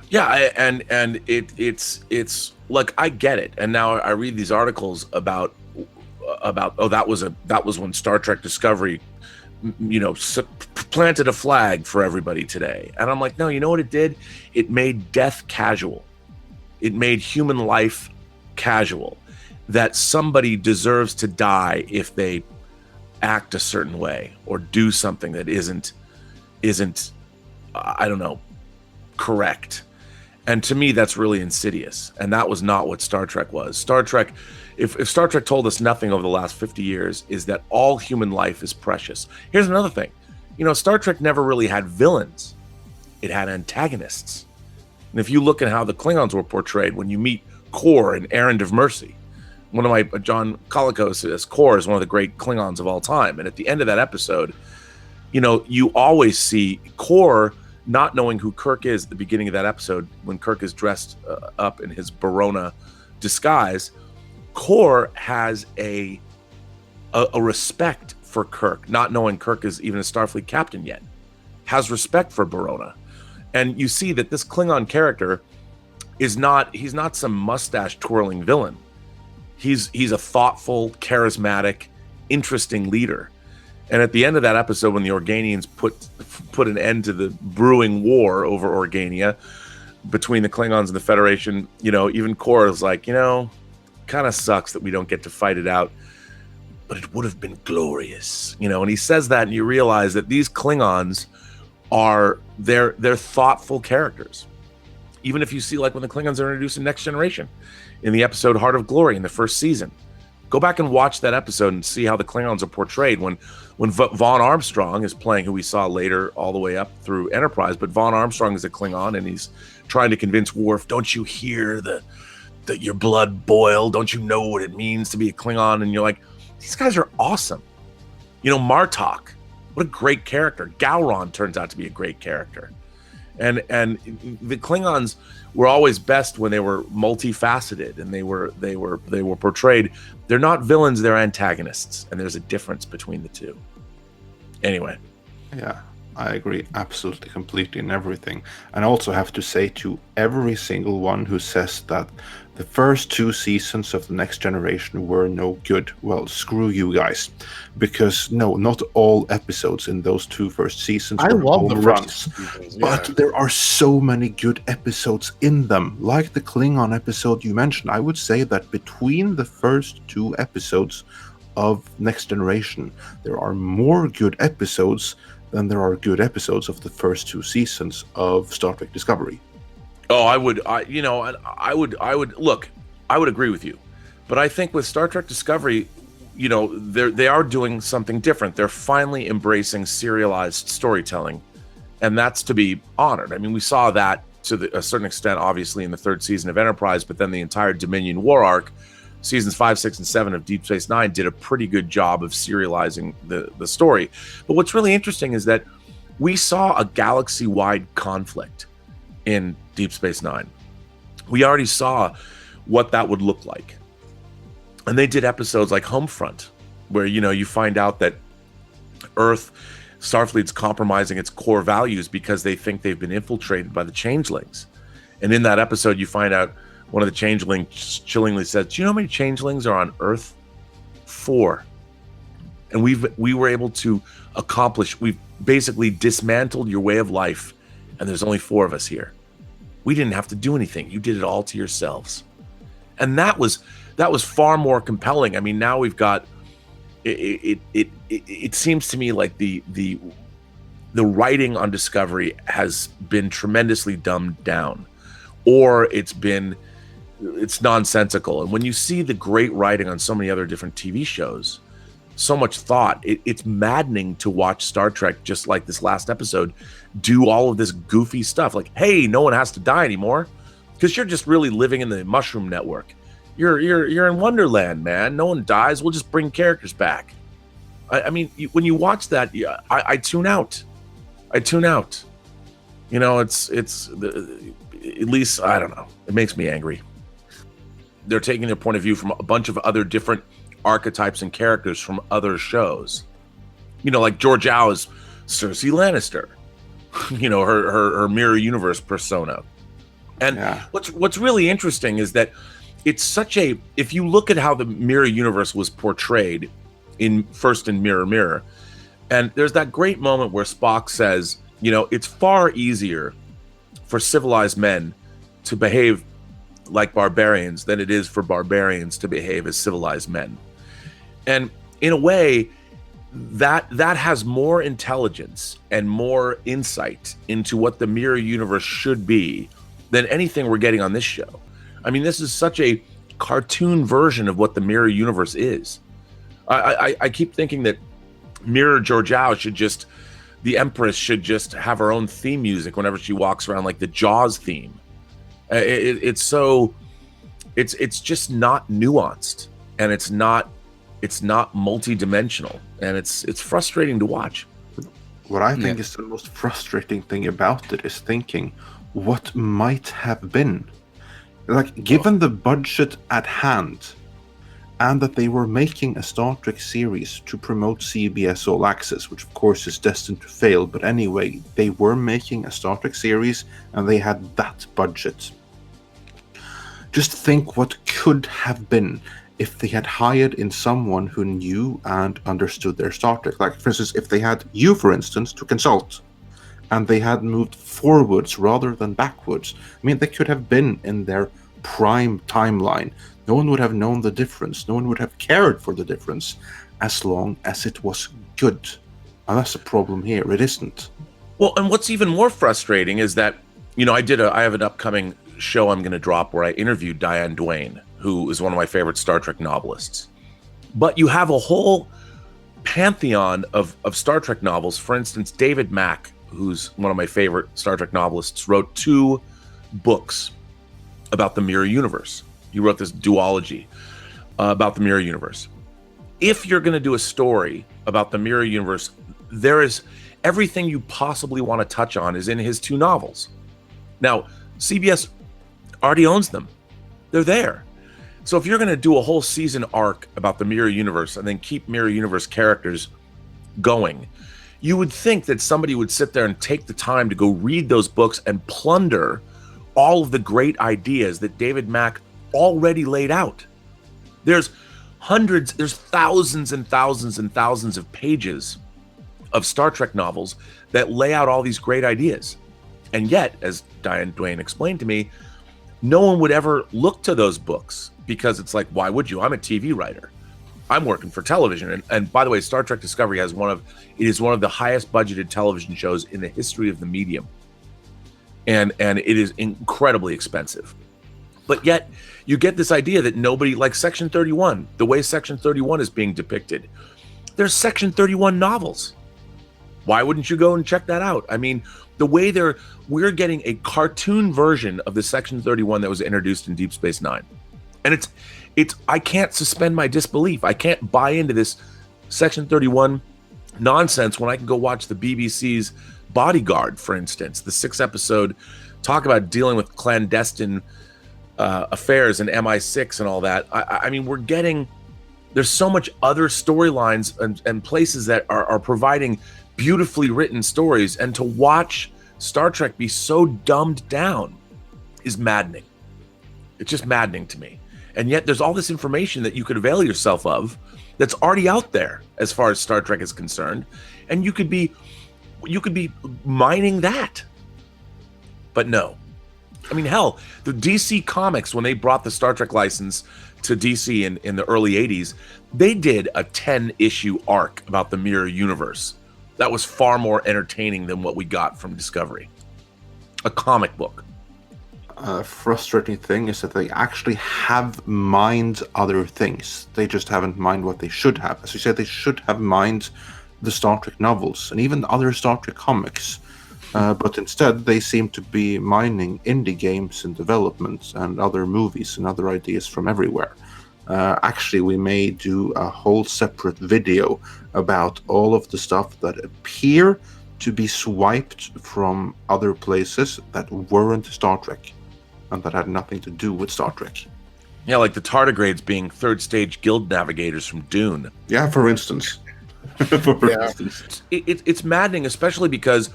Yeah, and it's like, I get it. And now I read these articles about that was when Star Trek Discovery planted a flag for everybody today. And I'm like, no, you know what it did? It made death casual. It made human life casual, that somebody deserves to die if they act a certain way or do something that isn't I don't know, correct. And to me, that's really insidious. And that was not what Star Trek was. Star Trek, if Star Trek told us nothing over the last 50 years, is that all human life is precious. Here's another thing. Star Trek never really had villains. It had antagonists. And if you look at how the Klingons were portrayed, when you meet Kor in Errand of Mercy, one of my, John Campea says, Kor is one of the great Klingons of all time. And at the end of that episode, you always see Kor not knowing who Kirk is at the beginning of that episode, when Kirk is dressed up in his Barona disguise. Kor has a respect for Kirk, not knowing Kirk is even a Starfleet captain yet, has respect for Barona. And you see that this Klingon character he's not some mustache twirling villain. He's a thoughtful, charismatic, interesting leader. And at the end of that episode, when the Organians put an end to the brewing war over Organia between the Klingons and the Federation, even Kor is like, kind of sucks that we don't get to fight it out, but it would have been glorious, and he says that, and you realize that these Klingons they're thoughtful characters. Even if you see, like, when the Klingons are introduced in Next Generation in the episode Heart of Glory in the first season, go back and watch that episode and see how the Klingons are portrayed when Vaughn Armstrong is playing, who we saw later all the way up through Enterprise, but Vaughn Armstrong is a Klingon, and he's trying to convince Worf, don't you hear that your blood boil? Don't you know what it means to be a Klingon? And you're like, these guys are awesome. Martok, what a great character. Gowron turns out to be a great character. And the Klingons were always best when they were multifaceted, and they were portrayed. They're not villains, they're antagonists, and there's a difference between the two. Anyway. Yeah, I agree absolutely, completely in everything. And I also have to say to every single one who says that the first 2 seasons of The Next Generation were no good, well, screw you guys. Because no, not all episodes in those 2 first seasons were love the home first runs. seasons, But there are so many good episodes in them. Like the Klingon episode you mentioned, I would say that between the first 2 episodes of Next Generation, there are more good episodes than there are good episodes of the first 2 seasons of Star Trek Discovery. Oh, I would agree with you, but I think with Star Trek Discovery, they are doing something different. They're finally embracing serialized storytelling, and that's to be honored. I mean, we saw that to a certain extent, obviously, in the 3rd season of Enterprise, but then the entire Dominion War arc, seasons 5, 6, and 7 of Deep Space Nine, did a pretty good job of serializing the story. But what's really interesting is that we saw a galaxy-wide conflict in Deep Space Nine. We already saw what that would look like. And they did episodes like Homefront, where, you find out that Starfleet's compromising its core values because they think they've been infiltrated by the changelings. And in that episode, you find out one of the changelings chillingly says, do you know how many changelings are on Earth? 4. And we were able to accomplish, we've basically dismantled your way of life, and there's only 4 of us here. We didn't have to do anything. You did it all to yourselves. And that was far more compelling. I mean, now we've got it seems to me like the writing on Discovery has been tremendously dumbed down, or it's nonsensical. And when you see the great writing on so many other different TV shows, so much thought, it's maddening to watch Star Trek, just like this last episode, do all of this goofy stuff. Like, hey, no one has to die anymore, because you're just really living in the Mushroom Network. You're in Wonderland, man. No one dies. We'll just bring characters back. I mean, when you watch that, I tune out. It's at least, I don't know. It makes me angry. They're taking their point of view from a bunch of other different archetypes and characters from other shows. Like George Au is Cersei Lannister. Her mirror universe persona. And what's really interesting is that it's if you look at how the mirror universe was portrayed in Mirror Mirror, And there's that great moment where Spock says, it's far easier for civilized men to behave like barbarians than it is for barbarians to behave as civilized men. And in a way, that has more intelligence and more insight into what the mirror universe should be than anything we're getting on this show. I mean, this is such a cartoon version of what the mirror universe is. I keep thinking that Mirror Georgiou the Empress should just have her own theme music whenever she walks around, like the Jaws theme. It's just not nuanced, and it's not multi-dimensional, and it's frustrating to watch. What I think is the most frustrating thing about it is thinking what might have been. Like, given the budget at hand, and that they were making a Star Trek series to promote CBS All Access, which of course is destined to fail, but anyway, they were making a Star Trek series, and they had that budget. Just think what could have been if they had hired in someone who knew and understood their Star Trek. Like, for instance, if they had you, for instance, to consult, and they had moved forwards rather than backwards. I mean, they could have been in their prime timeline. No one would have known the difference. No one would have cared for the difference as long as it was good. And that's the problem here. It isn't. Well, and what's even more frustrating is that, I have an upcoming show I'm going to drop where I interviewed Diane Duane, who is one of my favorite Star Trek novelists. But you have a whole pantheon of Star Trek novels. For instance, David Mack, who's one of my favorite Star Trek novelists, wrote 2 books about the mirror universe. He wrote this duology about the mirror universe. If you're going to do a story about the mirror universe, there is everything you possibly want to touch on is in his 2 novels. Now, CBS already owns them. They're there. So if you're going to do a whole season arc about the mirror universe and then keep mirror universe characters going, you would think that somebody would sit there and take the time to go read those books and plunder all of the great ideas that David Mack already laid out. There's thousands and thousands and thousands of pages of Star Trek novels that lay out all these great ideas. And yet, as Diane Duane explained to me, no one would ever look to those books because it's like, why would you? I'm a TV writer. I'm working for television. And by the way, Star Trek Discovery is one of the highest budgeted television shows in the history of the medium. And it is incredibly expensive. But yet, you get this idea that nobody, like Section 31, the way Section 31 is being depicted, there's Section 31 novels. Why wouldn't you go and check that out? I mean, the way we're getting a cartoon version of the Section 31 that was introduced in Deep Space Nine. And I can't suspend my disbelief. I can't buy into this Section 31 nonsense when I can go watch the BBC's Bodyguard, for instance, the 6-episode talk about dealing with clandestine affairs and MI6 and all that. I mean, there's so much other storylines and places that are providing beautifully written stories, and to watch Star Trek be so dumbed down is maddening. It's just maddening to me. And yet there's all this information that you could avail yourself of that's already out there as far as Star Trek is concerned, and you could be mining that. But no. I mean, hell, the DC Comics, when they brought the Star Trek license to DC in the early 80s, they did a 10-issue arc about the mirror universe. That was far more entertaining than what we got from Discovery. A comic book. A frustrating thing is that they actually have mined other things. They just haven't mined what they should have. As you said, they should have mined the Star Trek novels and even other Star Trek comics. But instead, they seem to be mining indie games in development and other movies and other ideas from everywhere. Actually, we may do a whole separate video about all of the stuff that appear to be swiped from other places that weren't Star Trek and that had nothing to do with Star Trek. Yeah, like the tardigrades being third stage guild navigators from Dune. Yeah, for instance. It's maddening, especially because,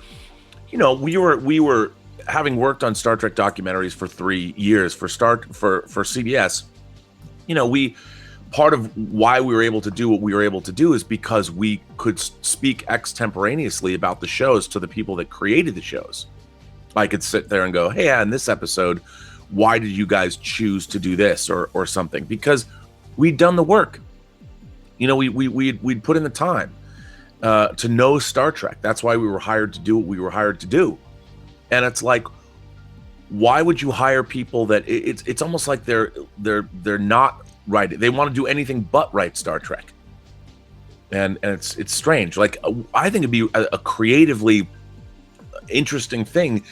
we were having worked on Star Trek documentaries for 3 years for CBS. We part of why we were able to do what we were able to do is because we could speak extemporaneously about the shows to the people that created the shows. I could sit there and go, hey, in this episode, why did you guys choose to do this or something? Because we'd done the work. You know, we'd put in the time to know Star Trek. That's why we were hired to do what we were hired to do. And it's like, why would you hire people that it's almost like they're not right? They want to do anything but write Star Trek. And it's strange. Like, I think it'd be a creatively interesting thing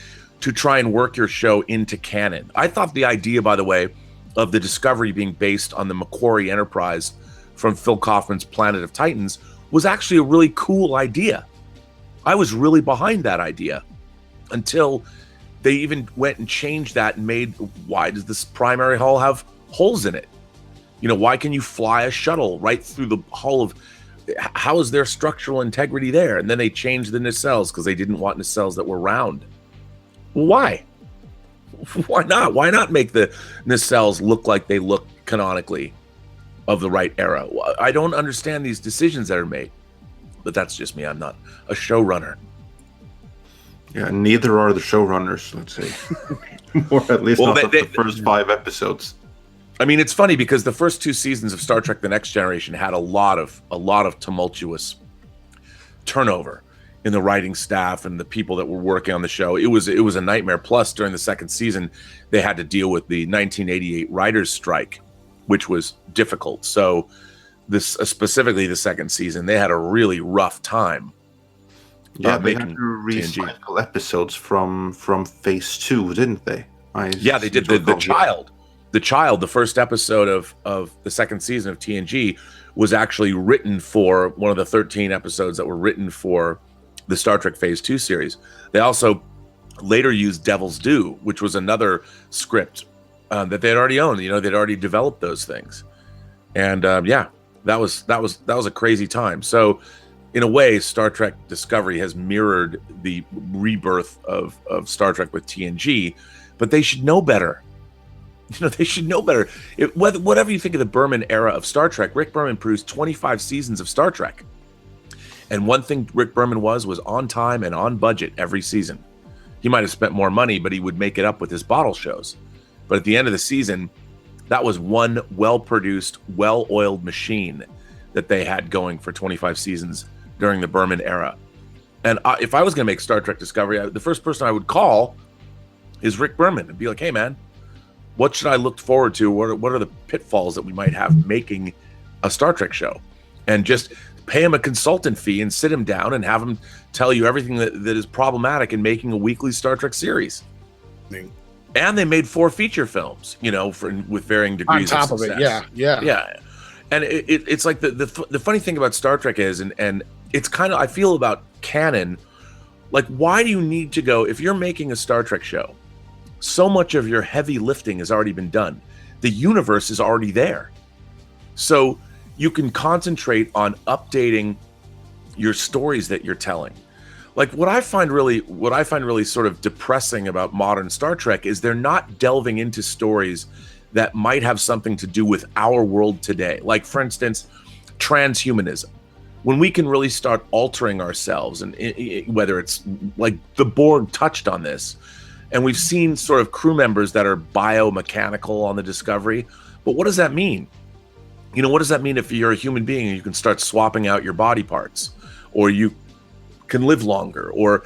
to try and work your show into canon. I thought the idea, by the way, of the Discovery being based on the Macquarie Enterprise from Phil Kaufman's Planet of Titans was actually a really cool idea. I was really behind that idea until they even went and changed that and made, why does this primary hull have holes in it? You know, why can you fly a shuttle right through the hull of, how is there structural integrity there? And then they changed the nacelles because they didn't want nacelles that were round. Why? Why not? Why not make the nacelles look like they look canonically of the right era? I don't understand these decisions that are made, but that's just me. I'm not a showrunner. Yeah, neither are the showrunners, let's say. Or at least not the first 5 episodes. I mean, it's funny because the first 2 seasons of Star Trek: The Next Generation had a lot of tumultuous turnover in the writing staff and the people that were working on the show. It was a nightmare. Plus, during the second season, they had to deal with the 1988 writers' strike, which was difficult. So, this specifically the second season, they had a really rough time. Yeah, they had to recycle episodes from Phase 2, didn't they? Yeah, they did. The Child, the first episode of the second season of TNG, was actually written for one of the 13 episodes that were written for the Star Trek Phase 2 series. They also later used Devil's Due, which was another script that they had already owned. You know, they'd already developed those things, and yeah, that was a crazy time. So, in a way, Star Trek Discovery has mirrored the rebirth of Star Trek with TNG, but they should know better. You know, they should know better. Whatever you think of the Berman era of Star Trek, Rick Berman produced 25 seasons of Star Trek. And one thing Rick Berman was on time and on budget every season. He might have spent more money, but he would make it up with his bottle shows. But at the end of the season, that was one well-produced, well-oiled machine that they had going for 25 seasons during the Berman era. And if I was going to make Star Trek Discovery, the first person I would call is Rick Berman and be like, hey, man, what should I look forward to? What are the pitfalls that we might have making a Star Trek show? And just pay him a consultant fee and sit him down and have him tell you everything that is problematic in making a weekly Star Trek series. And they made 4 feature films, you know, with varying degrees on top of success. Of it. Yeah. And it's like the funny thing about Star Trek is, and it's kind of, I feel about canon, like, why do you need to go, if you're making a Star Trek show, so much of your heavy lifting has already been done. The universe is already there. So you can concentrate on updating your stories that you're telling. Like, what I find really sort of depressing about modern Star Trek is they're not delving into stories that might have something to do with our world today. Like, for instance, transhumanism. When we can really start altering ourselves, and whether it's like the Borg touched on this, and we've seen sort of crew members that are biomechanical on the Discovery. But what does that mean? You know, what does that mean if you're a human being and you can start swapping out your body parts, or you can live longer? Or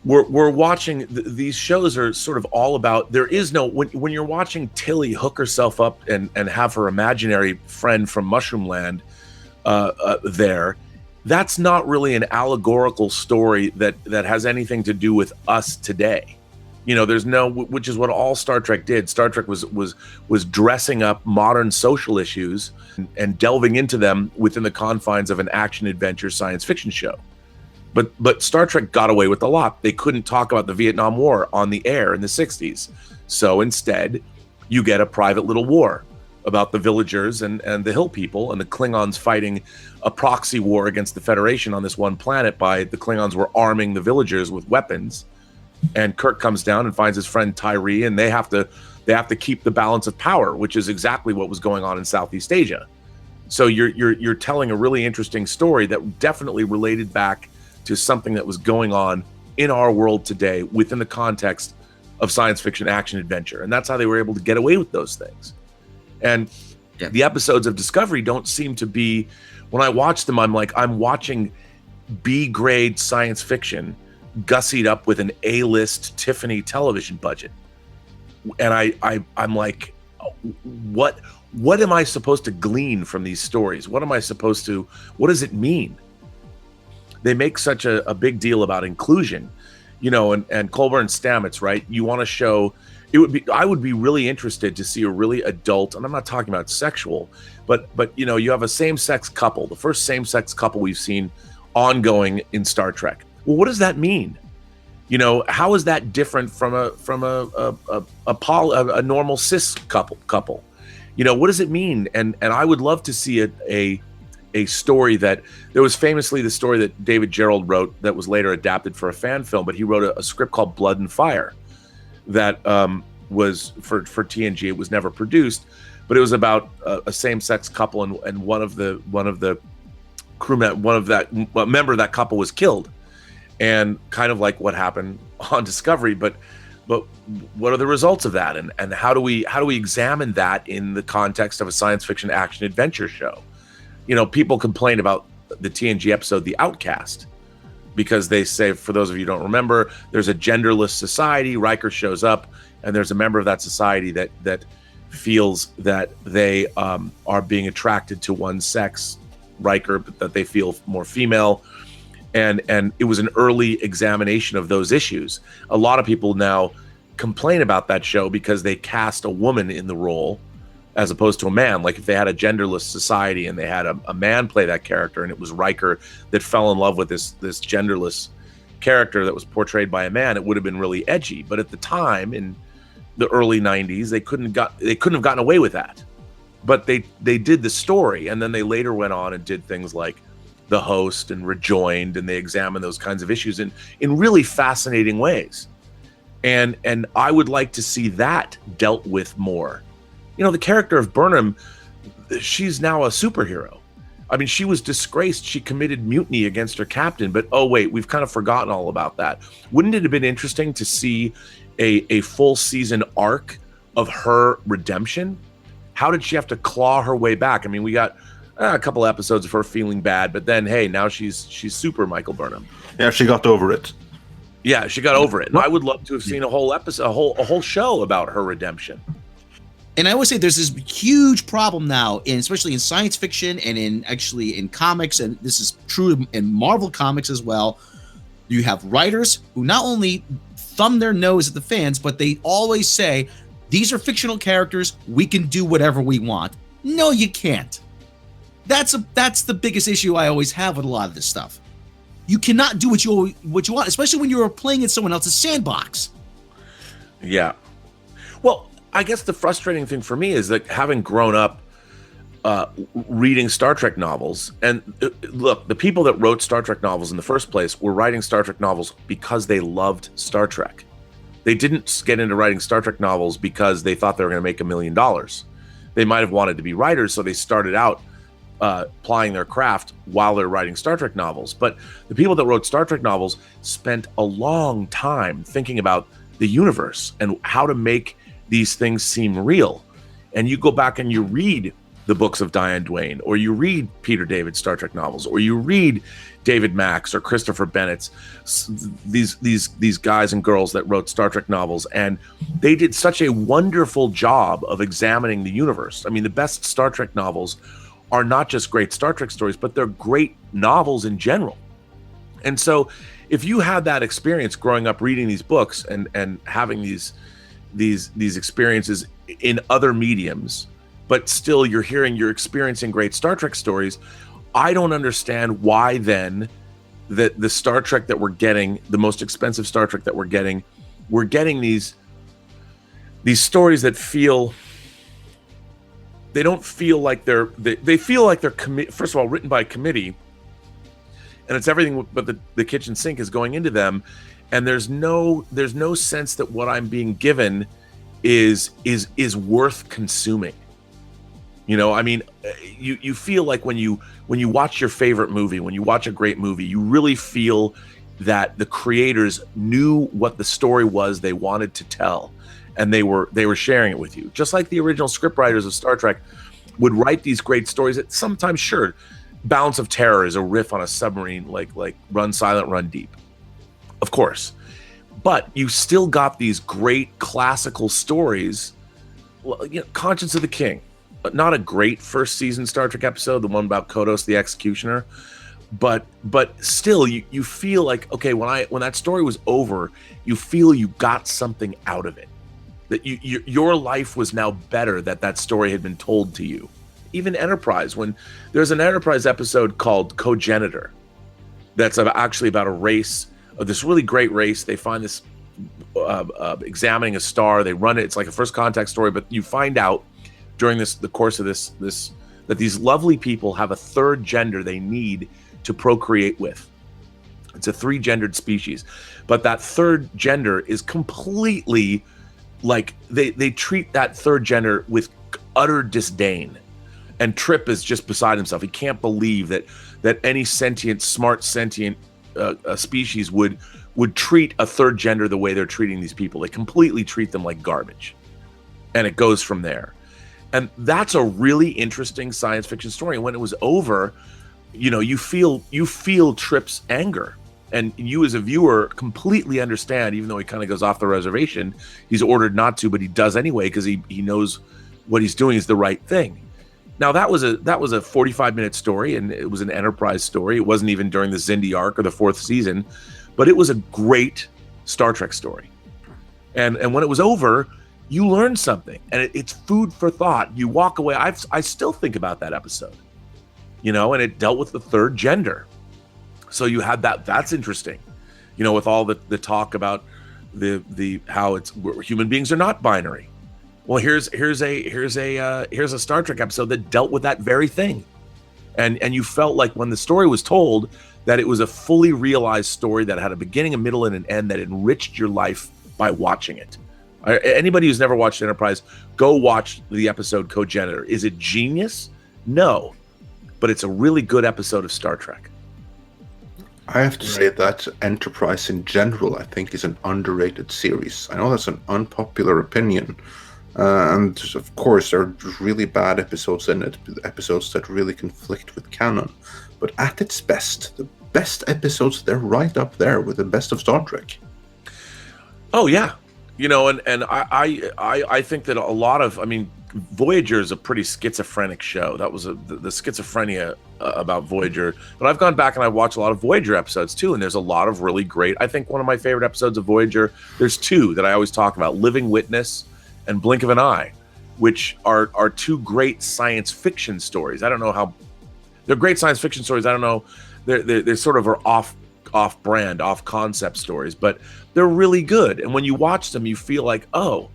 we're watching these shows are sort of all about, there is no, when you're watching Tilly hook herself up and have her imaginary friend from Mushroom Land there, that's not really an allegorical story that has anything to do with us today. You know, there's no, which is what all Star Trek did. Star Trek was dressing up modern social issues and delving into them within the confines of an action adventure science fiction show. But Star Trek got away with a lot. They couldn't talk about the Vietnam War on the air in the 60s. So instead, you get a private little war about the villagers and the hill people, and the Klingons fighting a proxy war against the Federation on this one planet by the Klingons were arming the villagers with weapons. And Kirk comes down and finds his friend Tyree, and they have to keep the balance of power, which is exactly what was going on in Southeast Asia. So you're telling a really interesting story that definitely related back to something that was going on in our world today within the context of science fiction, action, adventure. And that's how they were able to get away with those things. And the episodes of Discovery don't seem to be, when I watch them, I'm like, I'm watching B-grade science fiction gussied up with an A-list Tiffany television budget. And I'm like, what am I supposed to glean from these stories? What does it mean? They make such a big deal about inclusion, and Colburn Stamets, right? You want to show, I would be really interested to see a really adult, and I'm not talking about sexual, but you have a same-sex couple, the first same-sex couple we've seen ongoing in Star Trek. Well, what does that mean? How is that different from a normal cis couple? What does it mean? And I would love to see a story that there was famously the story that David Gerrold wrote that was later adapted for a fan film, but he wrote a script called Blood and Fire that was for TNG. It was never produced, but it was about a same-sex couple, and one of the crewmen, a member of that couple was killed, and kind of like what happened on Discovery, but what are the results of that, and how do we examine that in the context of a science fiction action adventure show? People complain about the TNG episode The Outcast because they say, for those of you who don't remember, there's a genderless society. Riker shows up, and there's a member of that society that feels that they are being attracted to one sex, Riker, but that they feel more female. And it was an early examination of those issues. A lot of people now complain about that show because they cast a woman in the role as opposed to a man. Like if they had a genderless society and they had a man play that character, and it was Riker that fell in love with this genderless character that was portrayed by a man, it would have been really edgy. But at the time, in the early 90s, they couldn't have gotten away with that. But they did the story, and then they later went on and did things like The Host and Rejoined, and they examined those kinds of issues in really fascinating ways. And I would like to see that dealt with more. The character of Burnham, she's now a superhero. I mean, she was disgraced. She committed mutiny against her captain, but oh wait, we've kind of forgotten all about that. Wouldn't it have been interesting to see a full season arc of her redemption? How did she have to claw her way back? I mean, we got a couple episodes of her feeling bad, but then hey, now she's super Michael Burnham. Yeah, she got over it. Yeah, she got over it. And I would love to have seen a whole episode, a whole show about her redemption. And I would say there's this huge problem now, especially in science fiction and in comics, and this is true in Marvel comics as well. You have writers who not only thumb their nose at the fans, but they always say, these are fictional characters, we can do whatever we want. No, you can't. That's the biggest issue I always have with a lot of this stuff. You cannot do what you want, especially when you're playing in someone else's sandbox. Yeah. Well, I guess the frustrating thing for me is that having grown up reading Star Trek novels, and look, the people that wrote Star Trek novels in the first place were writing Star Trek novels because they loved Star Trek. They didn't get into writing Star Trek novels because they thought they were going to make $1 million. They might have wanted to be writers, so they started out plying their craft while they're writing Star Trek novels. But the people that wrote Star Trek novels spent a long time thinking about the universe and how to make these things seem real. And you go back and you read the books of Diane Duane, or you read Peter David's Star Trek novels, or you read David Mack's or Christopher Bennett's, these guys and girls that wrote Star Trek novels, and they did such a wonderful job of examining the universe. I mean, the best Star Trek novels are not just great Star Trek stories, but they're great novels in general. And so if you had that experience growing up reading these books and having these experiences in other mediums, but still you're experiencing great Star Trek stories, I don't understand why then that the Star Trek that we're getting, the most expensive Star Trek that we're getting these stories that feel, they don't feel like they feel like they're first of all written by a committee, and it's everything but the kitchen sink is going into them, and there's no sense that what I'm being given is worth consuming. You know, I mean, you feel like when you watch your favorite movie, when you watch a great movie, you really feel that the creators knew what the story was they wanted to tell, and they were sharing it with you. Just like the original scriptwriters of Star Trek would write these great stories that sometimes, sure, Balance of Terror is a riff on a submarine, like Run Silent, Run Deep, of course. But you still got these great classical stories, you know, Conscience of the King. Not a great first season Star Trek episode, the one about Kodos the Executioner, but still you feel like, okay, when that story was over, you feel you got something out of it, that your life was now better that story had been told to you. Even Enterprise, when there's an Enterprise episode called Cogenitor, that's actually about a race, this really great race. They find this examining a star, they run it, it's like a first contact story, but you find out during the course of this that these lovely people have a third gender they need to procreate with. It's a 3-gendered species, but that third gender is completely like they treat that third gender with utter disdain. And Trip is just beside himself. He can't believe that any smart sentient species would treat a third gender the way they're treating these people. They completely treat them like garbage, and it goes from there. And that's a really interesting science fiction story. And when it was over, you know, you feel Trip's anger, and you as a viewer completely understand, even though he kind of goes off the reservation, he's ordered not to, but he does anyway because he knows what he's doing is the right thing. Now that was a 45-minute story, and it was an Enterprise story. It wasn't even during the Xindi arc or the 4th season, but it was a great Star Trek story. And when it was over, you learn something, and it's food for thought. You walk away. I still think about that episode, you know, and it dealt with the third gender. So you had that. That's interesting, you know, with all the talk about the how human beings are not binary. Well, here's a Star Trek episode that dealt with that very thing, and you felt like when the story was told that it was a fully realized story that had a beginning, a middle, and an end that enriched your life by watching it. Anybody who's never watched Enterprise, go watch the episode Cogenitor. Is it genius? No, but it's a really good episode of Star Trek. I have to say that Enterprise in general, I think, is an underrated series. I know that's an unpopular opinion, and of course there are really bad episodes in it, episodes that really conflict with canon. But at its best, the best episodes, they're right up there with the best of Star Trek. Oh yeah. You know, and I think that a lot of, I mean, Voyager is a pretty schizophrenic show. That was the schizophrenia about Voyager. But I've gone back and I've watched a lot of Voyager episodes too, and there's a lot of really great. I think one of my favorite episodes of Voyager, there's 2 that I always talk about: Living Witness and Blink of an Eye, which are 2 great science fiction stories. I don't know how they're great science fiction stories. I don't know, they're sort of are off brand, off concept stories, but they're really good. And when you watch them, you feel like, oh,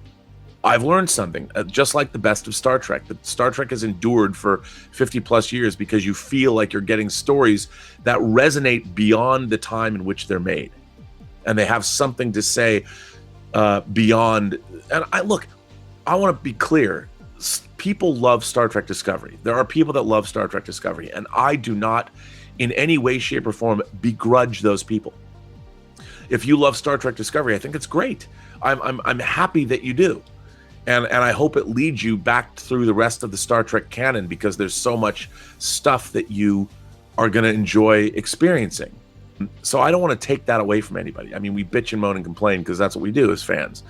I've learned something. Just like the best of Star Trek. The Star Trek has endured for 50 plus years because you feel like you're getting stories that resonate beyond the time in which they're made, and they have something to say beyond. And I want to be clear. People love Star Trek Discovery. There are people that love Star Trek Discovery, and I do not in any way, shape, or form begrudge those people. If you love Star Trek Discovery, I think it's great. I'm happy that you do, and I hope it leads you back through the rest of the Star Trek canon, because there's so much stuff that you are going to enjoy experiencing. So I don't want to take that away from anybody. I mean, we bitch and moan and complain because that's what we do as fans.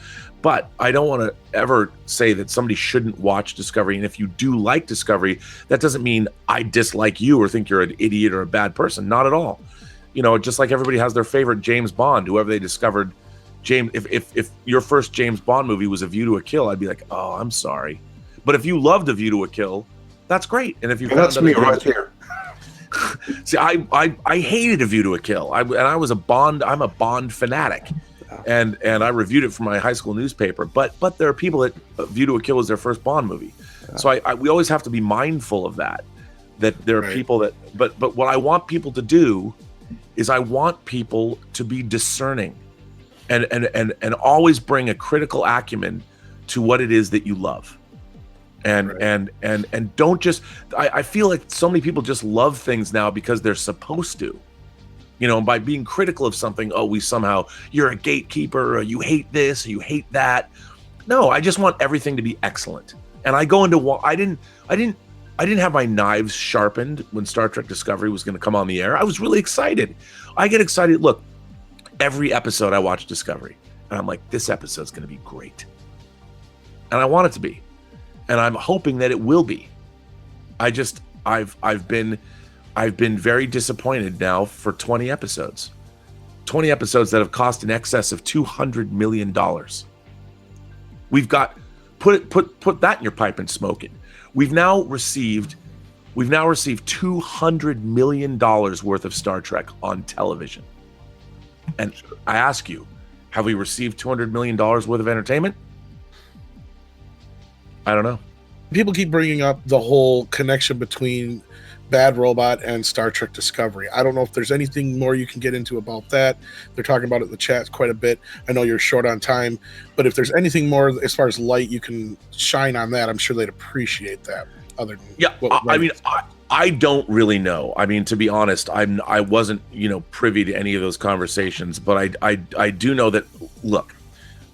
But I don't want to ever say that somebody shouldn't watch Discovery. And if you do like Discovery, that doesn't mean I dislike you or think you're an idiot or a bad person. Not at all. You know, just like everybody has their favorite James Bond, whoever they discovered. James, if your first James Bond movie was A View to a Kill, I'd be like, oh, I'm sorry. But if you loved A View to a Kill, that's great. And if you that's me right here. See, I hated A View to a Kill. I'm a Bond fanatic. And I reviewed it for my high school newspaper. But there are people that View to a Kill is their first Bond movie. Yeah. So we always have to be mindful of that there are people that, but what I want people to do is I want people to be discerning and always bring a critical acumen to what it is that you love. And Right. and don't just I feel like so many people just love things now because they're supposed to. You know, by being critical of something, oh, we somehow, you're a gatekeeper, or you hate this, or you hate that. No, I just want everything to be excellent. And I go into I didn't have my knives sharpened when Star Trek Discovery was going to come on the air. I was really excited. I get excited. Look, every episode I watch Discovery, and I'm like, this episode's going to be great. And I want it to be. And I'm hoping that it will be. I've been very disappointed now for 20 episodes. 20 episodes that have cost in excess of $200 million. We've got put that in your pipe and smoke it. We've now received $200 million worth of Star Trek on television. And I ask you, have we received $200 million worth of entertainment? I don't know. People keep bringing up the whole connection between Bad Robot and Star Trek Discovery. I don't know if there's anything more you can get into about that. They're talking about it in the chat quite a bit. I know you're short on time, but if there's anything more as far as light you can shine on that, I'm sure they'd appreciate that. Other than I don't really know. I mean, to be honest, I wasn't privy to any of those conversations, but I do know that, look,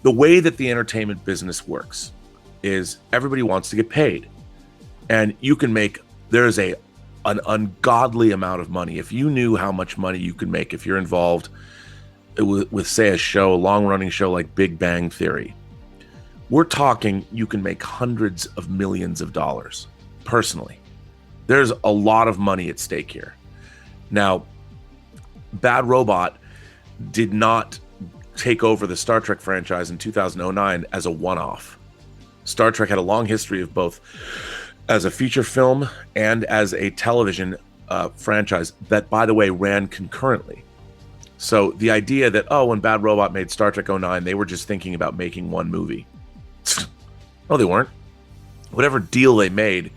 the way that the entertainment business works is everybody wants to get paid, and you can make there's an ungodly amount of money. If you knew how much money you could make if you're involved with say a long-running show like Big Bang Theory, we're talking you can make hundreds of millions of dollars personally. There's a lot of money at stake here. Now, Bad Robot did not take over the Star Trek franchise in 2009 as a one-off. Star Trek had a long history of both as a feature film and as a television franchise that, by the way, ran concurrently. So the idea that, when Bad Robot made Star Trek 09, they were just thinking about making one movie. No, they weren't. Whatever deal they made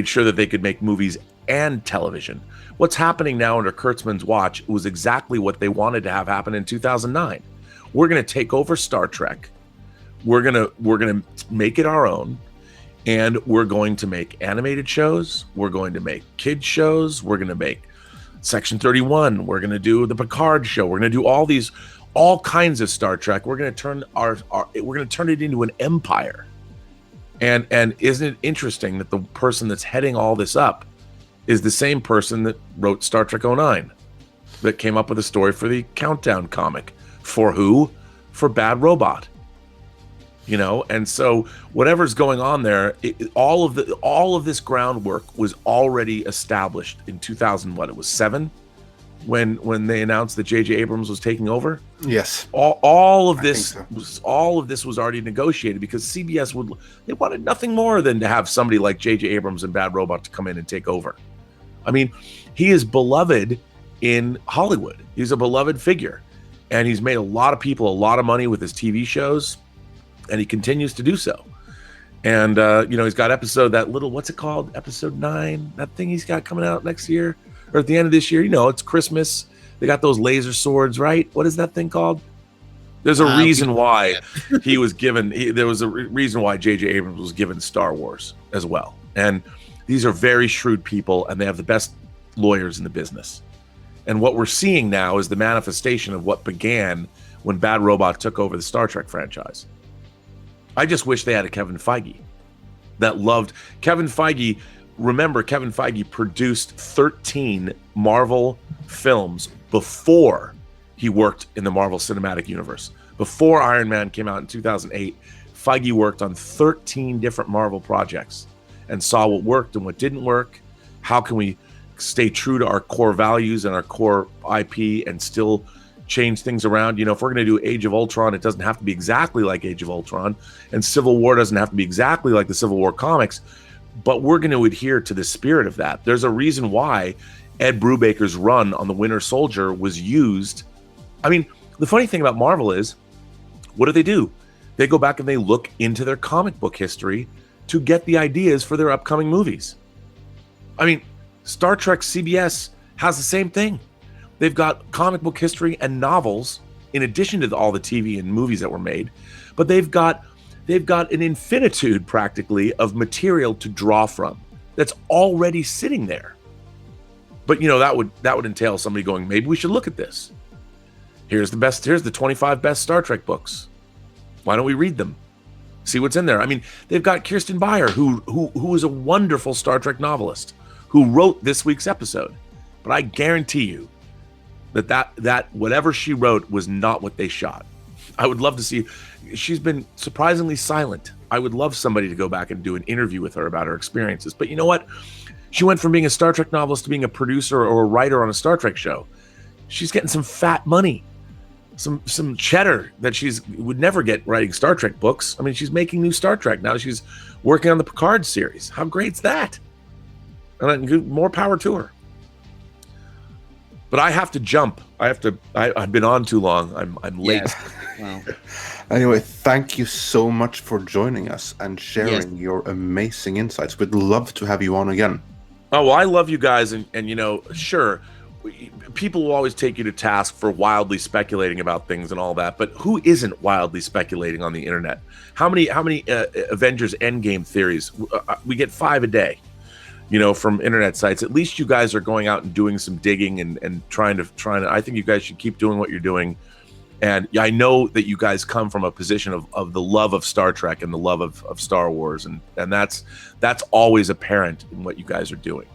sure that they could make movies and television. What's happening now under Kurtzman's watch was exactly what they wanted to have happen in 2009. We're going to take over Star Trek. We're gonna make it our own, and we're going to make animated shows. We're going to make kids shows. We're going to make Section 31. We're going to do the Picard show. We're going to do all kinds of Star Trek. We're going to turn we're going to turn it into an empire. And isn't it interesting that the person that's heading all this up is the same person that wrote Star Trek 09, that came up with a story for the Countdown comic. For who? For Bad Robot. And so whatever's going on there, all of this groundwork was already established in 2007, when they announced that J.J. Abrams was taking over. Yes. All of this so. was already negotiated, because CBS they wanted nothing more than to have somebody like J.J. Abrams and Bad Robot to come in and take over. I mean, he is beloved in Hollywood. He's a beloved figure, and he's made a lot of people a lot of money with his TV shows. And he continues to do so. And, he's got what's it called? Episode 9, that thing he's got coming out next year, or at the end of this year. It's Christmas. They got those laser swords, right? What is that thing called? There's a reason why he was given, there was a reason why J.J. Abrams was given Star Wars as well. And these are very shrewd people, and they have the best lawyers in the business. And what we're seeing now is the manifestation of what began when Bad Robot took over the Star Trek franchise. I just wish they had a Kevin Feige that loved Kevin Feige. Remember, Kevin Feige produced 13 Marvel films before he worked in the Marvel Cinematic Universe. Before Iron Man came out in 2008, Feige worked on 13 different Marvel projects and saw what worked and what didn't work. How can we stay true to our core values and our core IP and still change things around? If we're going to do Age of Ultron, it doesn't have to be exactly like Age of Ultron, and Civil War doesn't have to be exactly like the Civil War comics, but we're going to adhere to the spirit of that. There's a reason why Ed Brubaker's run on the Winter Soldier was used. I mean, the funny thing about Marvel is, what do? They go back and they look into their comic book history to get the ideas for their upcoming movies. I mean, Star Trek CBS has the same thing. They've got comic book history and novels in addition to all the TV and movies that were made, but they've got they've got an infinitude practically of material to draw from that's already sitting there. But that would entail somebody going, maybe we should look at this. Here's the 25 best Star Trek books. Why don't we read them? See what's in there. I mean, they've got Kirsten Beyer, who is a wonderful Star Trek novelist, who wrote this week's episode. But I guarantee you that whatever she wrote was not what they shot. I would love to see. She's been surprisingly silent. I would love somebody to go back and do an interview with her about her experiences. But you know what? She went from being a Star Trek novelist to being a producer or a writer on a Star Trek show. She's getting some fat money, some cheddar that would never get writing Star Trek books. I mean, she's making new Star Trek now. She's working on the Picard series. How great's that? And more power to her. But I have to jump. I've been on too long. I'm late. Yes. Wow. Anyway, thank you so much for joining us and sharing your amazing insights. We'd love to have you on again. Oh, well, I love you guys. And sure, people will always take you to task for wildly speculating about things and all that. But who isn't wildly speculating on the internet? How many Avengers Endgame theories? We get 5 a day. From internet sites. At least you guys are going out and doing some digging and trying to. I think you guys should keep doing what you're doing. And I know that you guys come from a position of the love of Star Trek and the love of Star Wars, and that's always apparent in what you guys are doing.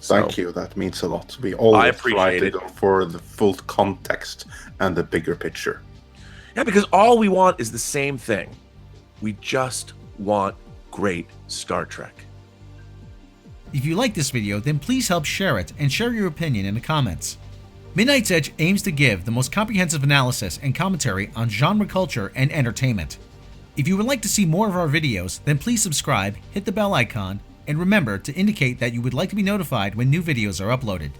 Thank you. That means a lot. We always try to go for the full context and the bigger picture. Yeah, because all we want is the same thing. We just want great Star Trek. If you like this video, then please help share it and share your opinion in the comments. Midnight's Edge aims to give the most comprehensive analysis and commentary on genre culture and entertainment. If you would like to see more of our videos, then please subscribe, hit the bell icon, and remember to indicate that you would like to be notified when new videos are uploaded.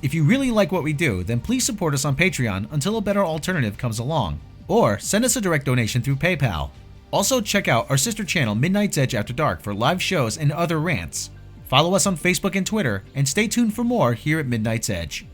If you really like what we do, then please support us on Patreon until a better alternative comes along, or send us a direct donation through PayPal. Also check out our sister channel Midnight's Edge After Dark for live shows and other rants. Follow us on Facebook and Twitter, and stay tuned for more here at Midnight's Edge.